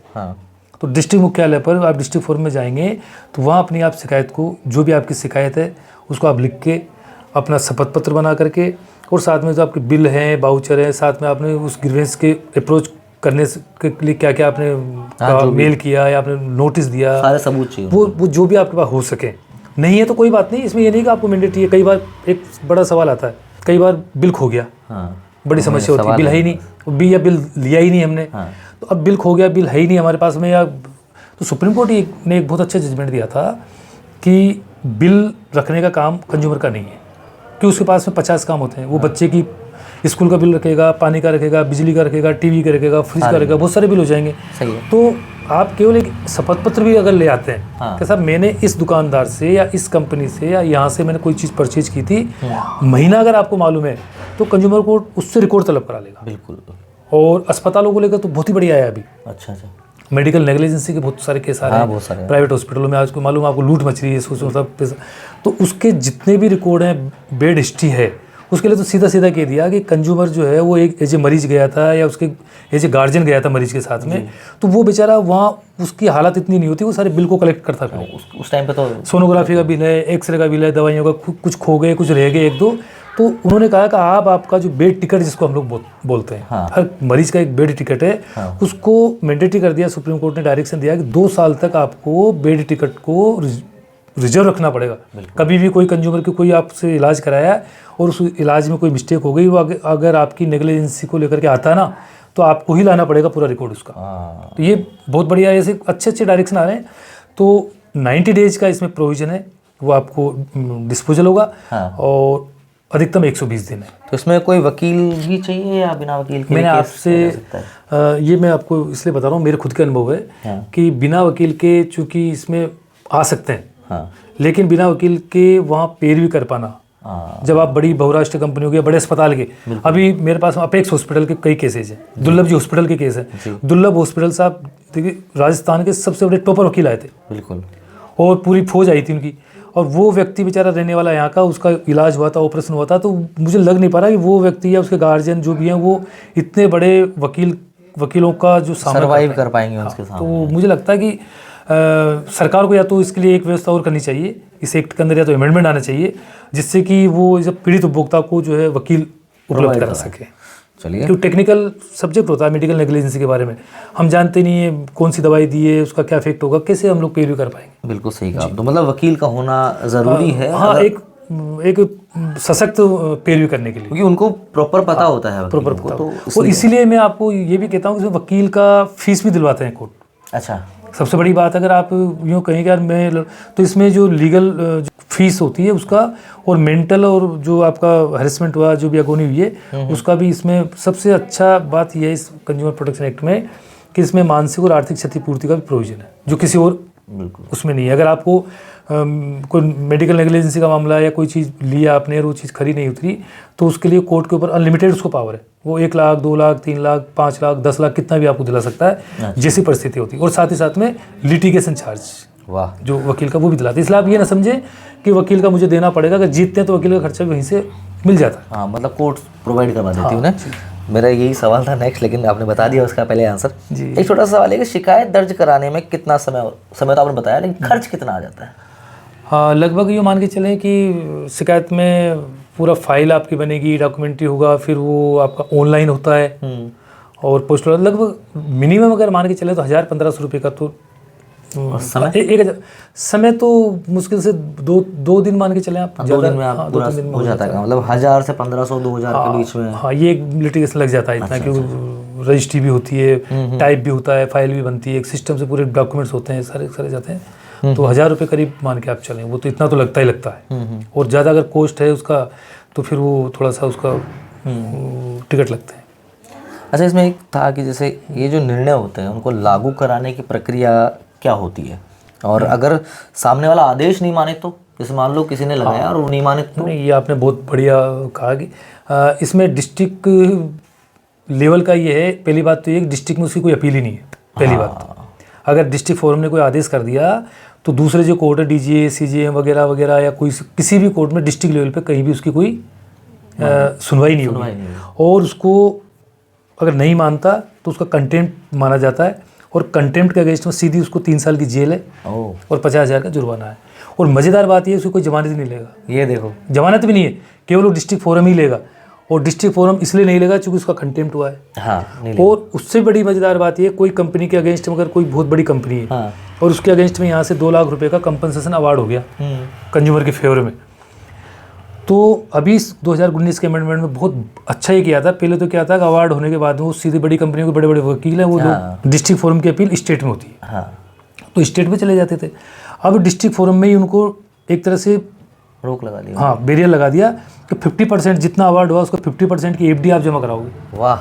तो डिस्ट्रिक्ट मुख्यालय पर आप डिस्ट्रिक्ट फोरम में जाएंगे तो वहाँ अपनी आप शिकायत को, जो भी आपकी शिकायत है उसको आप लिख के अपना शपथ पत्र बना करके, और साथ में जो आपके बिल हैं, बाउचर हैं, साथ में आपने उस ग्रीवेंस के अप्रोच करने के लिए क्या क्या आपने मेल किया या आपने नोटिस दिया, सारे सबूत चाहिए वो जो भी आपके पास हो सके। नहीं है तो कोई बात नहीं, इसमें ये नहीं कि आपको मैंडेटरी है। कई बार एक बड़ा सवाल आता है, कई बार बिल खो गया, बड़ी समस्या होती है, बिल है ही नहीं, या बिल लिया ही नहीं हमने, तो अब बिल खो गया, बिल है ही नहीं हमारे पास में, या तो सुप्रीम कोर्ट ने एक बहुत अच्छा जजमेंट दिया था कि बिल रखने का काम कंज्यूमर का नहीं है, कि उसके पास में 50 काम होते हैं। वो बच्चे की स्कूल का बिल रखेगा, पानी का रखेगा, बिजली का रखेगा, टीवी का रखेगा, फ्रिज का रखेगा, बहुत सारे बिल हो जाएंगे। सही है। तो आप केवल एक शपथ पत्र भी अगर ले आते हैं कि साहब मैंने इस दुकानदार से या इस कंपनी से या यहाँ से मैंने कोई चीज़ परचेज की थी, महीना अगर आपको मालूम है तो कंज्यूमर कोर्ट उससे रिकॉर्ड तलब करा लेगा। बिल्कुल। और अस्पतालों को लेकर तो बहुत ही बढ़िया है अभी। अच्छा, मेडिकल नेग्लिजेंसी के बहुत सारे केस आ रहे हैं प्राइवेट हॉस्पिटलों में। आज को मालूम आपको लूट मच रही है, सब पैसा, तो उसके जितने भी रिकॉर्ड हैं, बेड हिस्ट्री है, उसके लिए तो सीधा सीधा कह दिया कि कंज्यूमर जो है वो एक एज ए मरीज गया था या उसके एज ए गार्जियन गया था मरीज के साथ में, तो वो बेचारा वहाँ उसकी हालत इतनी नहीं होती, वो सारे बिल को कलेक्ट करता था। उस टाइम पे तो सोनोग्राफी का बिल है, एक्सरे का बिल है, दवाइयों का कुछ खो गए, कुछ रह गए 1-2, तो उन्होंने कहा कि आपका जो बेड टिकट जिसको हम लोग बोलते हैं, हर मरीज का एक बेड टिकट है, उसको मैंडेटरी कर दिया। सुप्रीम कोर्ट ने डायरेक्शन दिया कि 2 साल तक आपको बेड टिकट को रिजर्व रखना पड़ेगा। कभी भी कोई कंज्यूमर की कोई आपसे इलाज कराया और उस इलाज में कोई मिस्टेक हो गई, वो अगर आपकी नेग्लिजेंसी को लेकर के आता है ना, तो आपको ही लाना पड़ेगा पूरा रिकॉर्ड उसका। तो ये बहुत बढ़िया, ऐसे अच्छे डायरेक्शन आ रहे हैं। तो 90 डेज का इसमें प्रोविजन है, वो आपको डिस्पोजल होगा और अधिकतम 120 दिन है। तो इसमें कोई वकील भी चाहिए या बिना वकील के? मैंने आपसे ये मैं आपको इसलिए बता रहा हूँ, मेरे खुद के अनुभव है कि बिना वकील के चूँकि इसमें आ सकते हैं, लेकिन बिना वकील के वहाँ पैरवी कर पाना, जब आप बड़ी बहुराष्ट्रीय कंपनियों के, बड़े अस्पताल के, अभी मेरे पास अपेक्स हॉस्पिटल के कई केसेज हैं, दुर्लभ जी हॉस्पिटल के केस है। दुर्लभ हॉस्पिटल साहब देखिए राजस्थान के सबसे बड़े टॉपर वकील आए थे, बिल्कुल, और पूरी फौज आई थी उनकी, और वो व्यक्ति बेचारा रहने वाला यहाँ का, उसका इलाज हुआ था, ऑपरेशन हुआ था, तो मुझे लग नहीं पा रहा कि वो व्यक्ति या उसके गार्जियन जो भी हैं वो इतने बड़े वकीलों का जो सर्वाइव कर पाएंगे उसके साथ। तो मुझे लगता है कि सरकार को या तो इसके लिए एक व्यवस्था और करनी चाहिए, इस एक्ट के अंदर या तो अमेंडमेंट आना चाहिए, जिससे कि वो जब पीड़ित उपभोक्ता को जो है वकील उपलब्ध करा सके। चलिए, क्यों टेक्निकल सब्जेक्ट होता है मेडिकल नेग्लिजेंसी के बारे में, हम जानते नहीं है कौन सी दवाई दी है, उसका क्या इफेक्ट होगा, कैसे हम लोग पेरवी कर पाएंगे। बिल्कुल सही कहा। तो मतलब वकील का होना ज़रूरी है। हाँ, एक सशक्त पेरवी करने के लिए, क्योंकि उनको प्रॉपर पता होता है प्रॉपर वकीलों पता को, हो। तो और इसीलिए मैं आपको ये भी कहता हूँ कि वकील का फीस भी दिलवाते हैं कोर्ट। अच्छा, सबसे बड़ी बात अगर आप यूँ कहें कि यार मैं, तो इसमें जो लीगल फीस होती है उसका, और मेंटल और जो आपका हरेसमेंट हुआ, जो भी अगोनी हुई है, उसका भी इसमें सबसे अच्छा बात यह है इस कंज्यूमर प्रोटेक्शन एक्ट में कि इसमें मानसिक और आर्थिक क्षतिपूर्ति का भी प्रोविजन है, जो किसी और बिल्कुल उसमें नहीं है। अगर आपको कोई मेडिकल नेग्लिजेंसी का मामला है या कोई चीज़ लिया आपने और वो चीज़ खरी नहीं उतरी, तो उसके लिए कोर्ट के ऊपर अनलिमिटेड उसको पावर है, वो 1 लाख 2 लाख 3 लाख 5 लाख 10 लाख कितना भी आपको दिला सकता है, जैसी परिस्थिति होती है। और साथ ही साथ में लिटिगेशन चार्ज, वाह, जो वकील का वो भी दिलाते हैं। इसलिए आप ये ना समझे कि वकील का मुझे देना पड़ेगा, अगर जीतते हैं तो वकील का खर्चा भी वहीं से मिल जाता है। हाँ, मतलब कोर्ट प्रोवाइड करवा देती हूँ ना। मेरा यही सवाल था नेक्स्ट, लेकिन आपने बता दिया उसका पहले आंसर। एक छोटा सा सवाल है कि शिकायत दर्ज कराने में कितना समय तो आपने बताया, लेकिन खर्च कितना आ जाता है? हाँ, लगभग ये मान के चलें कि शिकायत में पूरा फाइल आपकी बनेगी, डॉक्यूमेंट्री होगा, फिर वो आपका ऑनलाइन होता है और पोस्टल, लगभग मिनिमम अगर मान के चले तो 1000-1500 रुपये का तो समय समय तो मुश्किल से दो दिन मान के चले आप। 2 दिन में आप पूरा हो जाता है, मतलब 1000 से 1500-2000 के बीच में। हाँ, ये लिटिगेशन लग जाता है इतना, क्योंकि रजिस्ट्री भी होती है, टाइप भी होता है, फाइल भी बनती है, एक सिस्टम से पूरे डॉक्यूमेंट्स होते हैं, सारे जाते हैं। तो 1000 रुपये करीब मान के आप चलें, वो तो इतना तो लगता ही लगता है। और ज़्यादा अगर कॉस्ट है उसका तो फिर वो थोड़ा सा उसका टिकट लगता है। अच्छा, इसमें एक था कि जैसे ये जो निर्णय होते हैं उनको लागू कराने की प्रक्रिया क्या होती है, और अगर सामने वाला आदेश नहीं माने तो, जैसे मान लो किसी ने लगाया और वो नहीं माने तो? नहीं, ये आपने बहुत बढ़िया कहा कि इसमें डिस्ट्रिक्ट लेवल का ये है। पहली बात तो ये डिस्ट्रिक्ट में उसकी कोई अपील ही नहीं है, पहली बात तो। अगर डिस्ट्रिक्ट फोरम ने कोई आदेश कर दिया तो दूसरे जो कोर्ट है, डीजीए, सीजीएम वगैरह वगैरह, या कोई किसी भी कोर्ट में डिस्ट्रिक्ट लेवल पे कहीं भी उसकी कोई सुनवाई नहीं होगी। और उसको अगर नहीं मानता तो उसका कंटेम्प्ट माना जाता है, और कंटेम्प्ट के अगेंस्ट में सीधी उसको 3 साल की जेल है और 50,000 का जुर्माना है। और मज़ेदार बात ये है, उसको कोई जमानत नहीं लेगा। ये देखो, जमानत भी नहीं है, केवल वो डिस्ट्रिक्ट फोरम ही लेगा। और डिस्ट्रिक्ट फोरम इसलिए नहीं लेगा क्योंकि उसका कंटेम्प्ट हुआ है। हाँ, और उससे बड़ी मज़ेदार बात ये, कोई कंपनी के अगेंस्ट में अगर कोई बहुत बड़ी कंपनी है, हाँ, और उसके अगेंस्ट में यहाँ से 2 लाख रुपए का कंपनसेशन अवार्ड हो गया कंज्यूमर के फेवर में, तो अभी 2019 के अमेंडमेंट में बहुत अच्छा ही किया था। पहले तो क्या था कि अवार्ड होने के बाद वो सीधे बड़ी कंपनियों के बड़े बड़े वकील हैं, वो डिस्ट्रिक्ट फोरम की अपील स्टेट में होती है, हाँ, तो स्टेट में चले जाते थे। अब डिस्ट्रिक्ट फोरम में ही उनको एक तरह से रोक लगा दिया, हाँ, बैरियर लगा दिया कि 50% जितना अवार्ड हुआ उसका 50% की एफडी आप जमा कराओगे। वाह,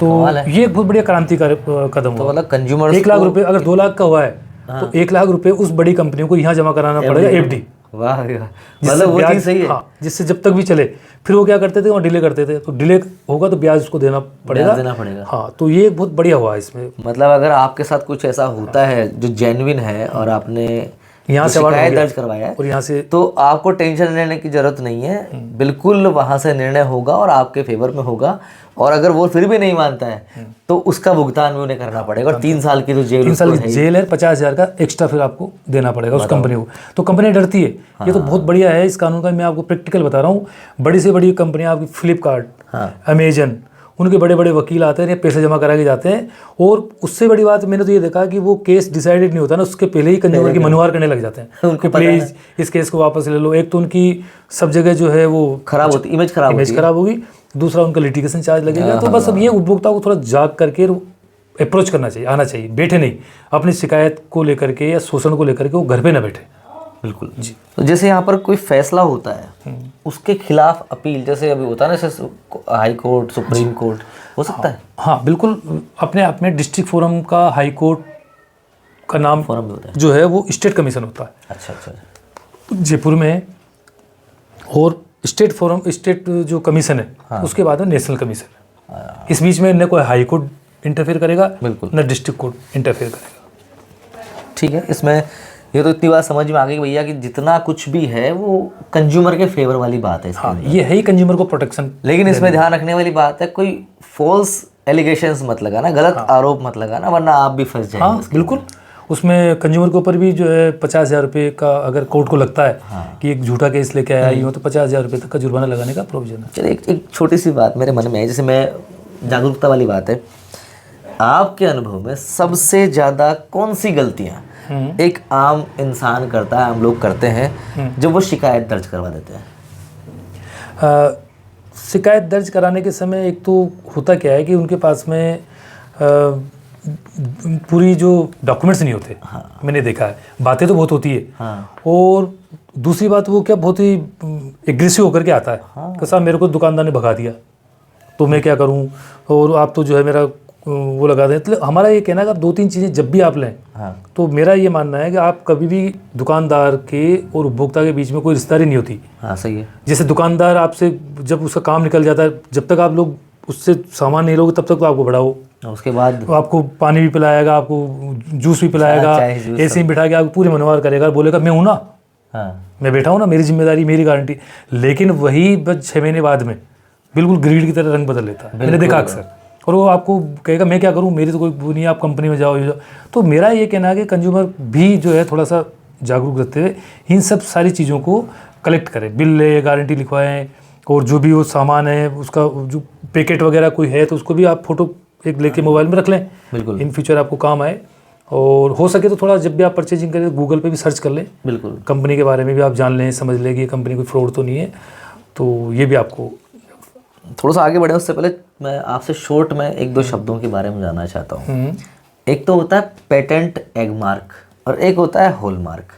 तो ये एक बहुत बढ़िया क्रांतिकारी कदम हुआ। मतलब कंज्यूमर 1 लाख रुपए, अगर 2 लाख का हुआ है तो 1 लाख रुपए उस बड़ी कंपनियों को यहाँ जमा कराना पड़ेगा, एफडी। वाह, मतलब वो चीज़ सही है। हाँ, जिससे जब तक भी चले। फिर वो क्या करते थे, वहाँ डिले करते थे, तो डिले होगा तो ब्याज उसको देना पड़ेगा। हाँ, तो ये बहुत बढ़िया हुआ इसमें। मतलब अगर आपके साथ कुछ ऐसा होता है जो जेन्युइन है और आपने यहाँ से शिकायत दर्ज करवाया है और यहाँ से, तो आपको टेंशन लेने की जरूरत नहीं है, बिल्कुल वहाँ से निर्णय होगा और आपके फेवर में होगा। और अगर वो फिर भी नहीं मानता है तो उसका भुगतान भी उन्हें करना पड़ेगा, और 3 साल की तो जेल, 3 साल की जेल है, 50,000 का एक्स्ट्रा फिर आपको देना पड़ेगा उस कंपनी को। तो कंपनी डरती है। ये तो बहुत बढ़िया है इस कानून का। मैं आपको प्रैक्टिकल बता रहा हूँ। बड़ी से बड़ी कंपनियां आपकी फ्लिपकार्ट, अमेजन, उनके बड़े बड़े वकील आते हैं, पैसे जमा करा के जाते हैं। और उससे बड़ी बात मैंने तो ये देखा कि वो केस डिसाइडेड नहीं होता ना, उसके पहले ही कंज्यूमर की मनवार करने लग जाते हैं उनके, प्लीज इस केस को वापस ले लो। एक तो उनकी सब जगह जो है वो खराब होती, इमेज खराब होगी, दूसरा उनका लिटिगेशन चार्ज लगेगा। तो बस अब ये उपभोक्ता को थोड़ा जाग करके अप्रोच करना चाहिए, आना चाहिए, बैठे नहीं अपनी शिकायत को लेकर के या शोषण को लेकर के वो घर पे ना बैठे। बिल्कुल जी। तो जैसे यहाँ पर कोई फैसला होता है उसके खिलाफ अपील, जैसे अभी होता है ना, जैसे हाई कोर्ट, सुप्रीम कोर्ट, हो सकता है? हाँ, बिल्कुल। अपने आप में डिस्ट्रिक्ट फोरम का हाई कोर्ट का नाम फोरम भी होता है, जो है वो स्टेट कमीशन होता है। अच्छा, जयपुर में। और स्टेट फोरम, स्टेट जो कमीशन है, उसके बाद में नेशनल कमीशन है। इस बीच में न कोई हाई कोर्ट इंटरफेयर करेगा, बिल्कुल, न डिस्ट्रिक्ट कोर्ट इंटरफेयर करेगा। ठीक है। इसमें ये तो इतनी बात समझ में आ गई भैया कि जितना कुछ भी है वो कंज्यूमर के फेवर वाली बात है। हाँ, ये है ही कंज्यूमर को प्रोटेक्शन। लेकिन इसमें ध्यान रखने वाली बात है, कोई फॉल्स एलिगेशंस मत लगाना, गलत आरोप मत लगाना, वरना आप भी फंस जाएंगे। हाँ, बिल्कुल। उसमें कंज्यूमर के ऊपर भी जो है 50,000 रुपये का अगर कोर्ट को लगता है कि एक झूठा केस लेके आया ही हो तो 50,000 रुपये तक का जुर्माना लगाने का प्रोविजन है। चलिए एक छोटी सी बात मेरे मन में है, जैसे मैं जागरूकता वाली बात है, आपके अनुभव में सबसे ज़्यादा कौन सी गलतियाँ एक आम इंसान करता है, आम लोग करते हैं, जब वो शिकायत दर्ज करवा देते हैं? शिकायत दर्ज कराने के समय एक तो होता क्या है कि उनके पास में पूरी जो डॉक्यूमेंट्स नहीं होते। मैंने देखा है, बातें तो बहुत होती है और दूसरी बात वो क्या बहुत ही एग्रेसिव होकर के आता है कि साहब मेरे को दुकानदार ने भगा दिया तो मैं क्या करूं, और आप तो जो है मेरा वो लगा दें। तो हमारा ये कहना है कि 2-3 चीज़ें जब भी आप लें तो मेरा ये मानना है कि आप कभी भी दुकानदार के और उपभोक्ता के बीच में कोई रिश्तेदारी नहीं होती। सही है। जैसे दुकानदार आपसे जब उसका काम निकल जाता है, जब तक आप लोग उससे सामान नहीं लोगे तब तक तो आपको बढ़ाओ, उसके बाद आपको पानी भी पिलाएगा, आपको जूस भी पिलाएगा, एसी में बिठा के आपको पूरे मनोहर करेगा, बोलेगा मैं हूँ ना, मैं बैठा हूँ ना, मेरी जिम्मेदारी, मेरी गारंटी। लेकिन वही बस 6 महीने बाद में बिल्कुल ग्रीड की तरह रंग बदल लेता है, मैंने देखा अक्सर। और वो आपको कहेगा मैं क्या करूँ, मेरी तो कोई वो नहीं है, आप कंपनी में जाओ, तो मेरा ये कहना है कि कंज्यूमर भी जो है थोड़ा सा जागरूक रहते हुए इन सब सारी चीज़ों को कलेक्ट करें, बिल ले, गारंटी लिखवाएं, और जो भी वो सामान है उसका जो पैकेट वगैरह कोई है तो उसको भी आप फोटो एक लेके मोबाइल में रख लें, बिल्कुल इन फ्यूचर आपको काम आए। और हो सके तो थोड़ा जब भी आप परचेजिंग करें गूगल पे भी सर्च कर लें, बिल्कुल कंपनी के बारे में भी आप जान लें, समझ लें कि ये कंपनी कोई फ्रॉड तो नहीं है, तो ये भी आपको। थोड़ा सा आगे बढ़े उससे पहले मैं आपसे शॉर्ट में 1-2 शब्दों के बारे में जानना चाहता हूँ। एक तो होता है पेटेंट एग मार्क और एक होता है हॉल मार्क,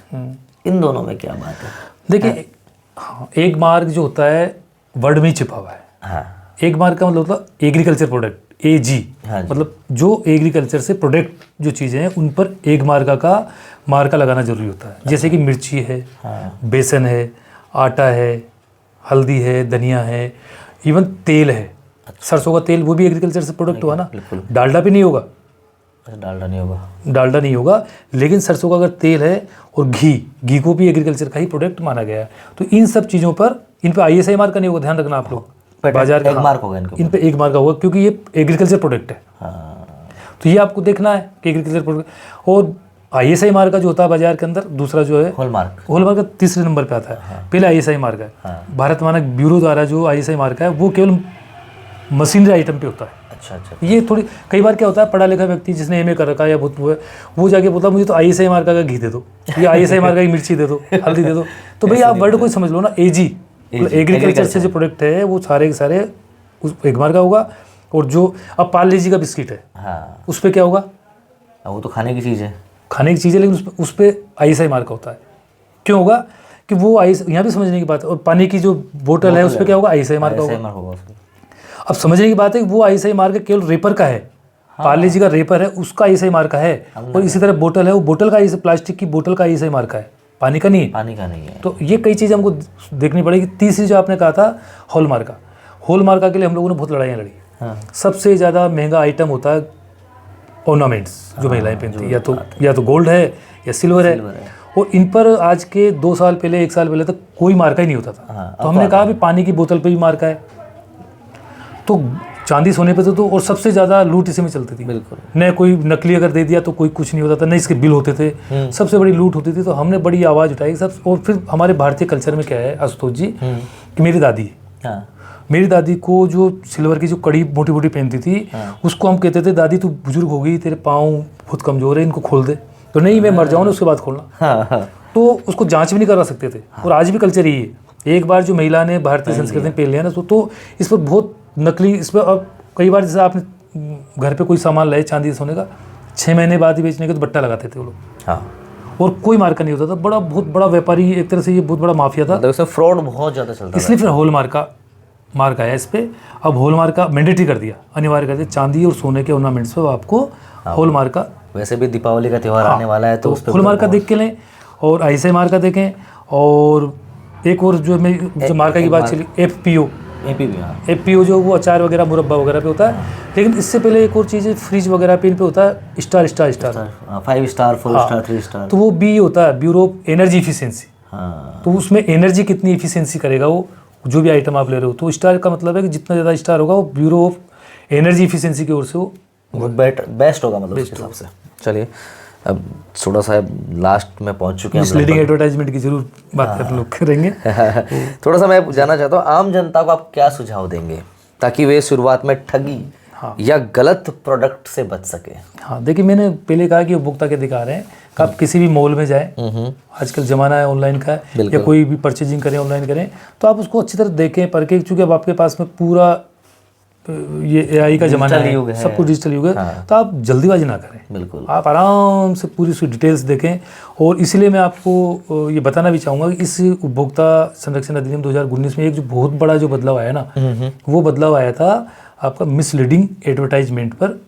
इन दोनों में क्या बात है? देखिए एग मार्क जो होता है वर्ड में ही छिपा हुआ है। एग मार्क का मतलब होता है एग्रीकल्चर प्रोडक्ट, AG, मतलब जो एग्रीकल्चर से प्रोडक्ट जो चीज़ें हैं उन पर एग मार्का का मार्का लगाना जरूरी होता है। जैसे कि मिर्ची है, बेसन है, आटा है, हल्दी है, धनिया है, इवन तेल है, सरसों का तेल, वो भी एग्रीकल्चर से प्रोडक्ट हुआ ना। डालडा भी नहीं होगा, डालडा नहीं होगा, लेकिन सरसों का अगर तेल है और घी को भी एग्रीकल्चर का ही प्रोडक्ट माना गया है। तो इन सब चीज़ों पर इन पे ISI मार्क नहीं होगा, ध्यान रखना आप लोग। बाजार का मार्क होगा इन पे एक मार्क होगा क्योंकि ये एग्रीकल्चर प्रोडक्ट है। तो ये आपको देखना है कि एग्रीकल्चर प्रोडक्ट। और ISI मार्क का जो होता है बाजार के अंदर, दूसरा जो है हॉल मार्क का तीसरे नंबर पे आता है। पहले ISI मार्क है, भारत मानक ब्यूरो द्वारा जो ISI मार्क है वो केवल मशीनरी आइटम पे होता है। अच्छा। ये थोड़ी कई बार क्या होता है, पढ़ा लिखा व्यक्ति जिसने MA कर रखा है या बहुत वो जाके बोलता मुझे तो ISI मार्का का घी दे दो, या ISI मार्का की मिर्ची दे दो, हल्दी दे दो। तो भाई आप वर्ड को समझ लो ना, AG एग्रीकल्चर से जो प्रोडक्ट है वो सारे के सारे उस एक मार्का होगा। और जो अब पार्ले जी का बिस्किट है उस पर क्या होगा, वो तो खाने की चीज़ है, लेकिन उस पर ISI मार्का होता है। क्यों होगा कि वो यहाँ भी समझने की बात है। और पानी की जो बोतल है उस पर क्या होगा, ISI मार्का होगा। अब समझने की बात है कि वो ISI मार्क केवल रेपर का है, पार्ले जी का रेपर है उसका ISI मार्का है, और इसी तरह बोतल है वो बोतल का प्लास्टिक की बोतल का ISI मार्का है, पानी का नहीं है। तो ये कई चीज़ें हमको देखनी पड़ेगी। तीसरी जो आपने कहा था हॉल मार्का के लिए हम लोगों ने बहुत लड़ाइयाँ लड़ी। सबसे ज़्यादा महंगा आइटम होता है ऑर्नामेंट्स जो महिलाएं पहनती है, या तो गोल्ड है या सिल्वर है। और इन पर आज के 2 साल पहले 1 साल पहले तक कोई मार्का ही नहीं होता था। तो हमने कहा भी पानी की बोतल पे भी मार्का है, तो चांदी सोने पे तो और सबसे ज़्यादा लूट इसी में चलती थी। बिल्कुल, न कोई नकली अगर दे दिया तो कोई कुछ नहीं होता था, न इसके बिल होते थे, सबसे बड़ी लूट होती थी। तो हमने बड़ी आवाज़ उठाई सब। और फिर हमारे भारतीय कल्चर में क्या है आशुतोष जी, कि मेरी दादी को जो सिल्वर की जो कड़ी मोटी मोटी पहनती थी, उसको हम कहते थे दादी तू बुजुर्ग हो गई, तेरे पाँव बहुत कमज़ोर है, इनको खोल दे। तो नहीं, मैं मर जाऊँ ना उसके बाद खोलना। तो उसको जाँच भी नहीं करवा सकते थे। और आज भी कल्चर यही है, एक बार जो महिला ने भारतीय संस्कृति में पहन लिया ना तो इस पर बहुत नकली, इस पर अब कई बार जैसे आपने घर पे कोई सामान लाए चांदी सोने का, 6 महीने बाद ही बेचने के तो बट्टा लगाते थे वो लोग। और कोई मार्का नहीं होता था। बहुत बड़ा व्यापारी, एक तरह से ये बहुत बड़ा माफिया था, मतलब फ्रॉड बहुत ज़्यादा चलता, इसलिए फिर हॉल मार्क आया इस पर। अब हॉल मार्का मैंडेटरी कर दिया, अनिवार्य कर दिया, चांदी और सोने के ऑर्नामेंट्स पे आपको हॉल मार्का। वैसे भी दीपावली का त्यौहार आने वाला है, तो हॉल मार्का देख के लें और ISI मार्का देखें। और एक और जो मार्का की बात चली, FPO जो वो अचार वगैरह मुरब्बा वगैरह पे होता है। लेकिन इससे पहले एक और चीज़ है, फ्रिज वगैरह पे इन पे होता है स्टार 5 स्टार 4 स्टार 3 स्टार। तो वो BE होता है, ब्यूरो ऑफ एनर्जी इफिशिएंसी। तो उसमें एनर्जी कितनी इफिशिएंसी करेगा वो जो भी आइटम आप ले रहे हो। तो स्टार का मतलब है कि जितना ज़्यादा स्टार होगा वो ब्यूरो ऑफ एनर्जी इफिशिएंसी की ओर से वो बेस्ट होगा, मतलब उसके हिसाब से। चलिए अब थोड़ा सा लास्ट में पहुंच चुके हैं, मिसलीडिंग एडवर्टाइजमेंट की जरूर बात हम लोग करेंगे। थोड़ा सा मैं जानना चाहता हूँ, आम जनता को आप क्या सुझाव देंगे ताकि वे शुरुआत में ठगी या गलत प्रोडक्ट से बच सके? हाँ देखिए, मैंने पहले कहा कि उपभोक्ता के अधिकार हैं कि आप किसी भी मॉल में जाएं, आजकल ज़माना है ऑनलाइन का, या कोई भी परचेजिंग करें ऑनलाइन करें, तो आप उसको अच्छी तरह देखें परखें, क्योंकि अब आपके पास में पूरा ये AI का ज़माना है, सब कुछ डिजिटल युग है। तो आप जल्दीबाजी ना करें, बिल्कुल आप आराम से पूरी उसकी डिटेल्स देखें। और इसीलिए मैं आपको ये बताना भी चाहूँगा कि इस उपभोक्ता संरक्षण अधिनियम 2019 में एक जो बहुत बड़ा जो बदलाव आया ना, वो बदलाव आया था आपका मिसलीडिंग एडवर्टाइजमेंट पर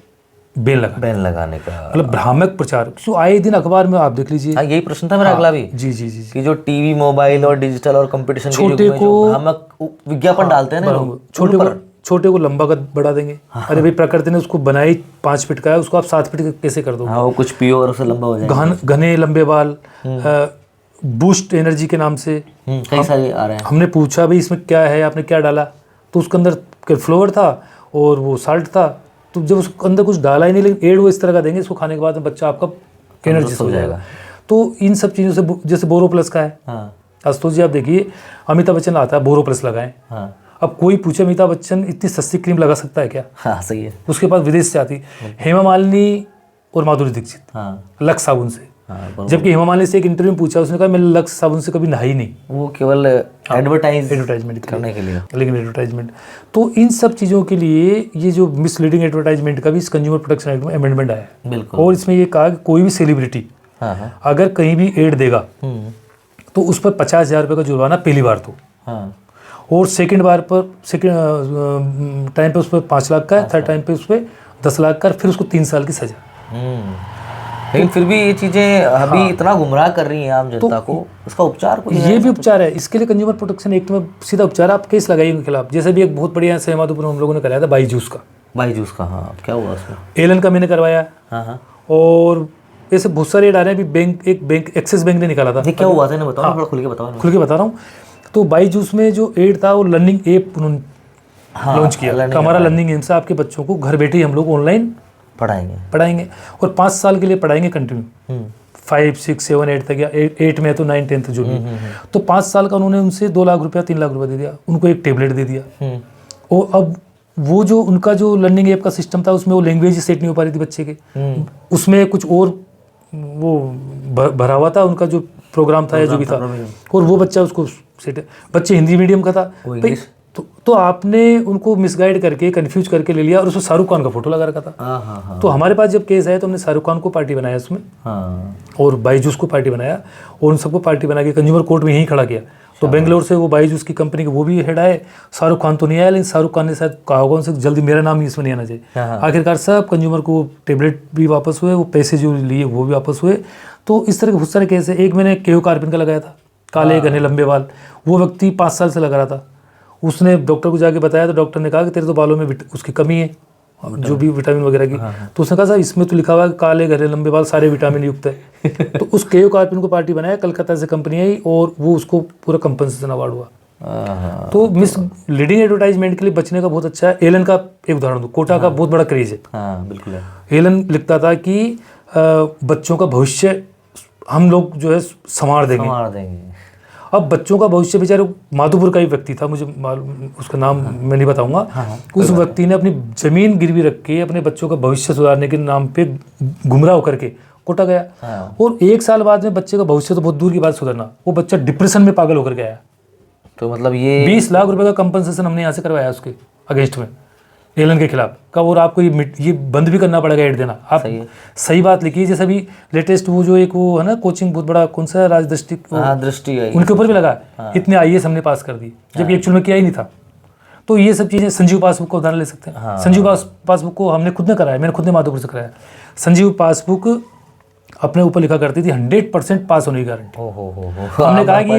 बैन लगाने का, मतलब भ्रामक प्रचार। जो आए दिन अखबार में आप देख लीजिए। हाँ, यही प्रश्न था मेरा अगला भी। जी जी जी कि जो टीवी, मोबाइल और डिजिटल और कंपटीशन के युग में जो भ्रामक विज्ञापन डालते हैं ना लोग, छोटे को लंबा कद बढ़ा देंगे। अरे भाई, प्रकृति ने उसको बनाई 5 फीट का है, उसको आप 7 फीट कैसे कर दोगे? हाँ, वो कुछ पियो और उससे लंबा हो जाएगा। घने लंबे बाल, बूस्ट एनर्जी के नाम से कई सारे आ रहे हैं। हमने पूछा भाई इसमें क्या है, आपने क्या डाला, तो उसके अंदर फ्लोर था और वो साल्ट था। तो जब उसके अंदर कुछ डाला ही नहीं, लेकिन एड वो इस तरह का देंगे, इसको खाने के बाद बच्चा आपका एनर्जी हो जाएगा। तो इन सब चीज़ों से, जैसे बोरो प्लस का है, आशुतोष जी आप देखिए, अमिताभ बच्चन आता है बोरो प्लस लगाएं। अब कोई पूछे अमिताभ बच्चन इतनी सस्ती क्रीम लगा सकता है क्या? हाँ, सही है। उसके पास विदेश से आती हेमा मालिनी और माधुरी दीक्षित लक्स साबुन से। जबकि हेमा मालिनी से एक इंटरव्यू में पूछा, उसने कहा मैं लक्स साबुन से कभी नहाई नहीं, वो केवल एडवर्टाइजमेंट करने के लिए। लेकिन एडवर्टाइजमेंट, तो इन सब चीज़ों के लिए ये जो मिसलीडिंग एडवर्टाइजमेंट का भी इस कंज्यूमर प्रोटेक्शन एक्ट में अमेंडमेंट आया है। बिल्कुल। और इसमें ये कहा कि कोई भी सेलिब्रिटी अगर कहीं भी एड देगा तो उस पर 50,000 रुपये का जुर्माना पहली बार तो, और सेकंड बार पर टाइम पे उस पर 5 लाख का है, थर्ड टाइम पे उस पर 10 लाख का, फिर उसको 3 साल की सजा। लेकिन फिर भी ये चीज़ें अभी इतना गुमराह कर रही हैं आम जनता को, उसका उपचार कोई ये भी उपचार है। इसके लिए कंज्यूमर प्रोटेक्शन एक्ट में सीधा उपचार, आप केस लगाइए उनके खिलाफ। जैसे भी एक बहुत बढ़िया सहमादुपुर हम लोगों ने कराया था बाईजूस का। हाँ, क्या हुआ उसमें? एलन का मैंने करवाया। और ऐसे बहुत सारे एड आ रहे हैं। अभी एक बैंक एक्सिस बैंक ने निकाला था। क्या हुआ था, बताओ, थोड़ा खुल के बता रहा हूँ। तो बाईजूस में जो एड था वो लर्निंग ऐप उन्होंने लॉन्च किया। हमारा लर्निंग एम से आपके बच्चों को घर बैठे ही हम लोग ऑनलाइन पढ़ाएंगे और 5 साल के लिए पढ़ाएंगे कंटिन्यू, 5, 6, 7, 8 तक, या 8 में तो 9, 10 जो भी। तो 5 साल का उन्होंने उनसे 2 लाख रुपया 3 लाख रुपया दे दिया, उनको एक टेबलेट दे दिया। और अब वो जो उनका जो लर्निंग ऐप का सिस्टम था, उसमें वो लैंग्वेज सेट नहीं हो पा रही थी बच्चे के, उसमें कुछ और वो भरा हुआ था उनका जो प्रोग्राम था या जो भी था, और वो बच्चा उसको सेट, बच्चे हिंदी मीडियम का था, तो आपने उनको मिसगाइड करके कंफ्यूज करके ले लिया और उसमें शाहरुख खान का फोटो लगा रखा था। तो हमारे पास जब केस आया तो हमने शाहरुख खान को पार्टी बनाया उसमें, और बाईजूस को पार्टी बनाया, और उन सबको पार्टी बना के कंज्यूमर कोर्ट में यहीं खड़ा किया। तो बेंगलोर से वो बाईजूस की कंपनी के वो भी हेड आए, शाहरुख खान तो नहीं आया, लेकिन शाहरुख खान ने शायद कहा होगा उनसे जल्दी मेरा नाम ही इसमें नहीं आना चाहिए। आखिरकार सब कंज्यूमर को टेबलेट भी वापस हुए, वो पैसे जो लिए वो भी वापस हुए। तो इस तरह के बहुत सारे केस है। एक मैंने केओ कार्पिन का लगाया था, काले घने लंबे बाल, वो व्यक्ति 5 साल से लगा रहा था। उसने डॉक्टर को जाके बताया तो डॉक्टर ने कहा कि तेरे तो बालों में उसकी कमी है, जो भी विटामिन वगैरह की। तो उसने कहा साहब इसमें तो लिखा हुआ है काले घने लंबे बाल सारे विटामिन युक्त है। तो उस केओ कार्पिन को पार्टी बनाया, कलकत्ता से कंपनी आई और वो उसको पूरा कंपनसेशन अवार्ड हुआ। तो मिस लीडिंग एडवर्टाइजमेंट के लिए बचने का बहुत अच्छा है। एलन का एक उदाहरण दो, कोटा का बहुत बड़ा क्रेज है। बिल्कुल। एलन लिखता था कि बच्चों का भविष्य हम लोग जो है संवार देंगे। अब बच्चों का भविष्य, बेचारे माधोपुर का ही व्यक्ति था, मुझे उसका नाम मैं नहीं बताऊंगा। उस व्यक्ति ने अपनी जमीन गिरवी रख के अपने बच्चों का भविष्य सुधारने के नाम पे गुमराह होकर के कोटा गया। और 1 साल बाद में बच्चे का भविष्य तो बहुत दूर की बात सुधरना, वो बच्चा डिप्रेशन में पागल होकर गया। तो मतलब ये 20 लाख रुपए का कंपनसेशन हमने यहाँ से करवाया उसके अगेंस्ट में, एलन के खिलाफ का। और आपको ये बंद भी करना पड़ेगा एड देना। आप सही बात लिखिए। जैसे अभी लेटेस्ट वो जो एक वो है ना कोचिंग बहुत बड़ा, कौन सा राजदृष्टि, दृष्टि, उनके ऊपर भी लगा इतने IAS हमने पास कर दी, जबकि एक्चुअल में किया ही नहीं था। तो ये सब चीज़ें, संजीव पासबुक का उदाहरण ले सकते हैं। संजीव पासबुक को हमने खुद ने कराया, मैंने खुद ने माधोपुर से कराया। संजीव पासबुक अपने ऊपर लिखा करती थी 100% पास होने की गारंटी। हमने कहा कि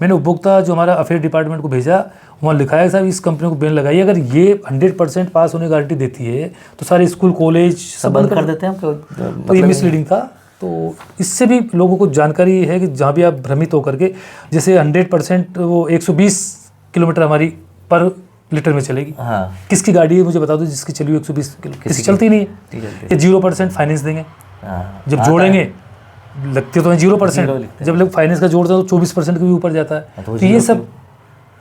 मैंने उपभोक्ता जो हमारा अफेयर डिपार्टमेंट को भेजा, वहाँ लिखा है साहब इस कंपनी को बैन लगाइए, अगर ये 100% पास होने की गारंटी देती है तो सारे स्कूल कॉलेज सब बंद कर देते हैं। तो ये मिसलीडिंग था। तो इससे भी लोगों को जानकारी है कि जहाँ भी आप भ्रमित होकर के, जैसे 100% वो 120 किलोमीटर हमारी पर लीटर में चलेगी। किसकी गाड़ी है मुझे बता दो जिसकी चली 120 किलो, किसी चलती नहीं है। 0% फाइनेंस देंगे, हाँ, जब जोड़ेंगे लगते तो हैं 0%, जब लोग फाइनेंस का जोड़ते हैं तो 24% के भी ऊपर जाता है। तो ये सब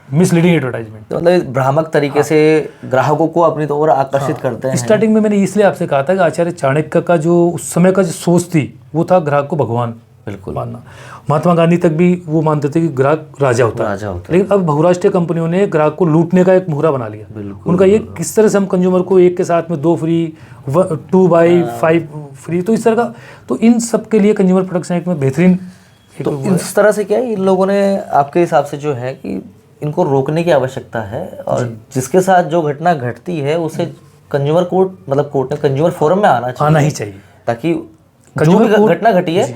मिसलीडिंग एडवर्टाइजमेंट, तो मतलब भ्रामक तरीके से ग्राहकों को अपनी तो और आकर्षित करते हैं। स्टार्टिंग में मैंने इसलिए आपसे कहा था कि आचार्य चाणक्य का जो उस समय का जो सोच थी वो था ग्राहक को भगवान बिल्कुल मानना। महात्मा गांधी तक भी वो मानते थे कि ग्राहक राजा होता है, लेकिन अब बहुराष्ट्रीय कंपनियों ने ग्राहक को लूटने का एक मुहरा बना लिया। उनका ये किस तरह से हम कंज्यूमर को एक के साथ में 2 फ्री 2 बाई 5 फ्री, तो इस तरह का, तो इन सब के लिए कंज्यूमर प्रोटेक्शन एक्ट में बेहतरीन तो इस तरह से क्या है, इन लोगों ने आपके हिसाब से जो है कि इनको रोकने की आवश्यकता है, और जिसके साथ जो घटना घटती है उसे कंज्यूमर कोर्ट मतलब कोर्ट में कंज्यूमर फोरम में आना ही चाहिए, ताकि जो भी घटना घटी है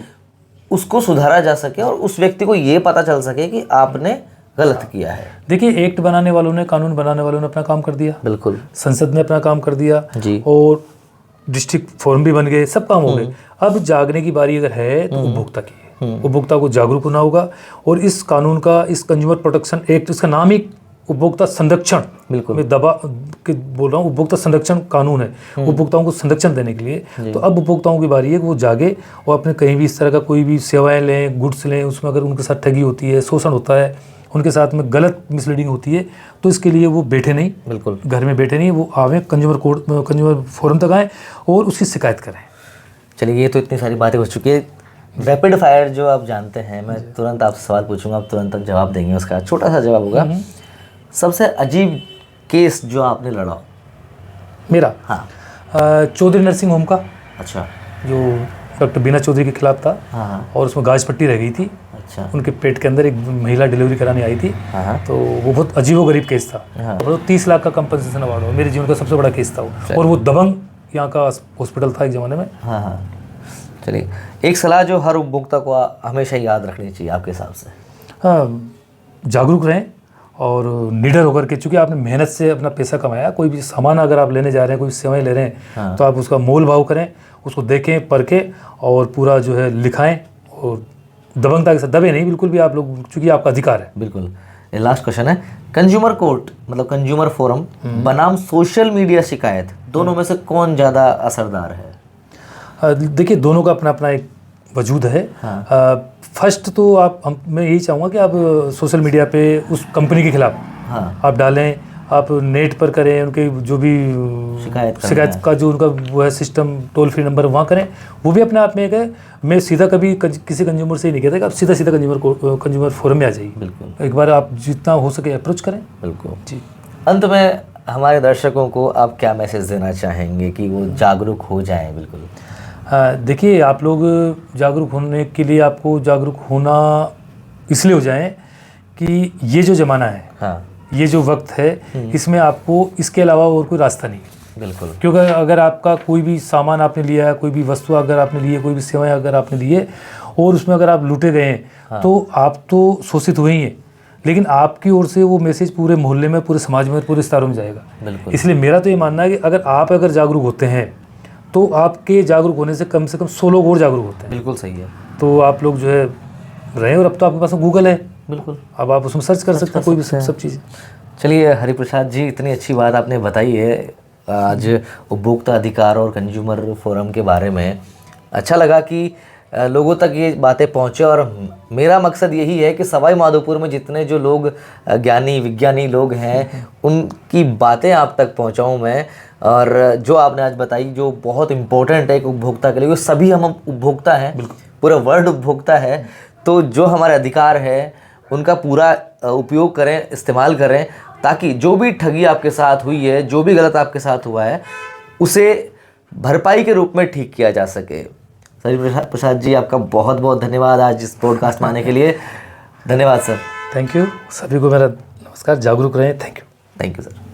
उसको सुधारा जा सके और उस व्यक्ति को ये पता चल सके कि आपने गलत किया है। देखिए, एक्ट बनाने वालों ने, कानून बनाने वालों ने अपना काम कर दिया, बिल्कुल, संसद ने अपना काम कर दिया जी, और डिस्ट्रिक्ट फोरम भी बन गए, सब काम हो गए। अब जागने की बारी अगर है तो उपभोक्ता की है। उपभोक्ता को जागरूक होना होगा, और इस कानून का, इस कंज्यूमर प्रोटेक्शन एक्ट, इसका नाम ही उपभोक्ता संरक्षण, बिल्कुल मैं दबा के बोल रहा हूँ, उपभोक्ता संरक्षण कानून है, उपभोक्ताओं को संरक्षण देने के लिए। तो अब उपभोक्ताओं की बारी है कि वो जागे और अपने कहीं भी इस तरह का कोई भी सेवाएं लें, गुड्स लें, उसमें अगर उनके साथ ठगी होती है, शोषण होता है, उनके साथ में गलत मिसलीडिंग होती है, तो इसके लिए वो बैठे नहीं, बिल्कुल घर में बैठे नहीं, वो आवें कंज्यूमर कोर्ट, कंज्यूमर फोरम तक आएँ और उसकी शिकायत करें। चलिए, ये तो इतनी सारी बातें हो चुकी है। रैपिड फायर जो आप जानते हैं, मैं तुरंत आपसे सवाल पूछूंगा, आप तुरंत जवाब देंगे, उसका छोटा सा जवाब होगा। सबसे अजीब केस जो आपने लड़ा? मेरा? हाँ, चौधरी नर्सिंग होम का। अच्छा। जो डॉक्टर बीना चौधरी के खिलाफ था। हाँ। और उसमें गाज पट्टी रह गई थी। अच्छा। उनके पेट के अंदर एक महिला डिलीवरी कराने आई थी। हाँ। तो वो बहुत अजीबोगरीब केस था। हाँ। तो 30 लाख का कंपनसेशन अवार्ड हुआ, मेरे जीवन का सबसे बड़ा केस था वो, और वो दबंग यहाँ का हॉस्पिटल था एक ज़माने में। हाँ हाँ। चलिए, एक सलाह जो हर उपभोक्ता को हमेशा याद रखनी चाहिए आपके हिसाब से? हाँ, जागरूक रहें और निडर होकर के, चूँकि आपने मेहनत से अपना पैसा कमाया, कोई भी सामान अगर आप लेने जा रहे हैं, कोई सेवाएं ले रहे हैं, हाँ, तो आप उसका मोल भाव करें, उसको देखें, परखें और पूरा जो है लिखाएं, और दबंगता के साथ दबे नहीं बिल्कुल भी आप लोग, चूँकि आपका अधिकार है। बिल्कुल। लास्ट क्वेश्चन है, कंज्यूमर कोर्ट मतलब कंज्यूमर फोरम बनाम सोशल मीडिया शिकायत, दोनों में से कौन ज़्यादा असरदार है? देखिए, दोनों का अपना अपना एक वजूद है। हाँ। फर्स्ट तो मैं यही चाहूँगा कि आप सोशल मीडिया पे उस कंपनी के खिलाफ, हाँ, आप डालें, आप नेट पर करें, उनके जो भी शिकायत का जो उनका वो है सिस्टम, टोल फ्री नंबर वहाँ करें। वो भी अपने आप में एक है। मैं सीधा कभी किसी कंज्यूमर से ही नहीं कहता कि आप सीधा कंज्यूमर फोरम में आ जाइए। बिल्कुल, एक बार आप जितना हो सके अप्रोच करें। बिल्कुल जी। अंत में हमारे दर्शकों को आप क्या मैसेज देना चाहेंगे कि वो जागरूक हो जाएं? बिल्कुल। देखिए, आप लोग जागरूक होने के लिए, आपको जागरूक होना इसलिए हो जाएं कि ये जो ज़माना है, हाँ, ये जो वक्त है, इसमें आपको इसके अलावा और कोई रास्ता नहीं। बिल्कुल। क्योंकि अगर आपका कोई भी सामान आपने लिया है, कोई भी वस्तु अगर आपने ली है, कोई भी सेवाएं अगर आपने ली है, और उसमें अगर आप लूटे गए हैं, हाँ, तो आप तो शोषित हुए ही हैं, लेकिन आपकी ओर से वो मैसेज पूरे मोहल्ले में, पूरे समाज में, पूरे रिश्तेदारों में जाएगा। बिल्कुल। इसलिए मेरा तो ये मानना है कि अगर जागरूक होते हैं तो आपके जागरूक होने से कम 100 लोग और जागरूक होते हैं। बिल्कुल सही है। तो आप लोग जो है रहें, और अब तो आपके पास गूगल है। बिल्कुल, अब आप उसमें सर्च कर सकते हैं कोई भी सब चीज़ें। चलिए हरिप्रसाद जी, इतनी अच्छी बात आपने बताई है आज उपभोक्ता अधिकार और कंज्यूमर फोरम के बारे में। अच्छा लगा कि लोगों तक ये बातें पहुँचे, और मेरा मकसद यही है कि सवाई माधोपुर में जितने जो लोग ज्ञानी विज्ञानी लोग हैं, उनकी बातें आप तक पहुँचाऊँ मैं। और जो आपने आज बताई, जो बहुत इम्पोर्टेंट है एक उपभोक्ता के लिए, वो सभी हम उपभोक्ता हैं, पूरा वर्ल्ड उपभोक्ता है। तो जो हमारे अधिकार है उनका पूरा उपयोग करें, इस्तेमाल करें, ताकि जो भी ठगी आपके साथ हुई है, जो भी गलत आपके साथ हुआ है, उसे भरपाई के रूप में ठीक किया जा सके। हरिप्रसाद जी, आपका बहुत बहुत धन्यवाद आज इस पॉडकास्ट में आने के लिए। धन्यवाद सर। Thank you. सभी को मेरा नमस्कार। जागरूक रहें। Thank you. Thank you sir.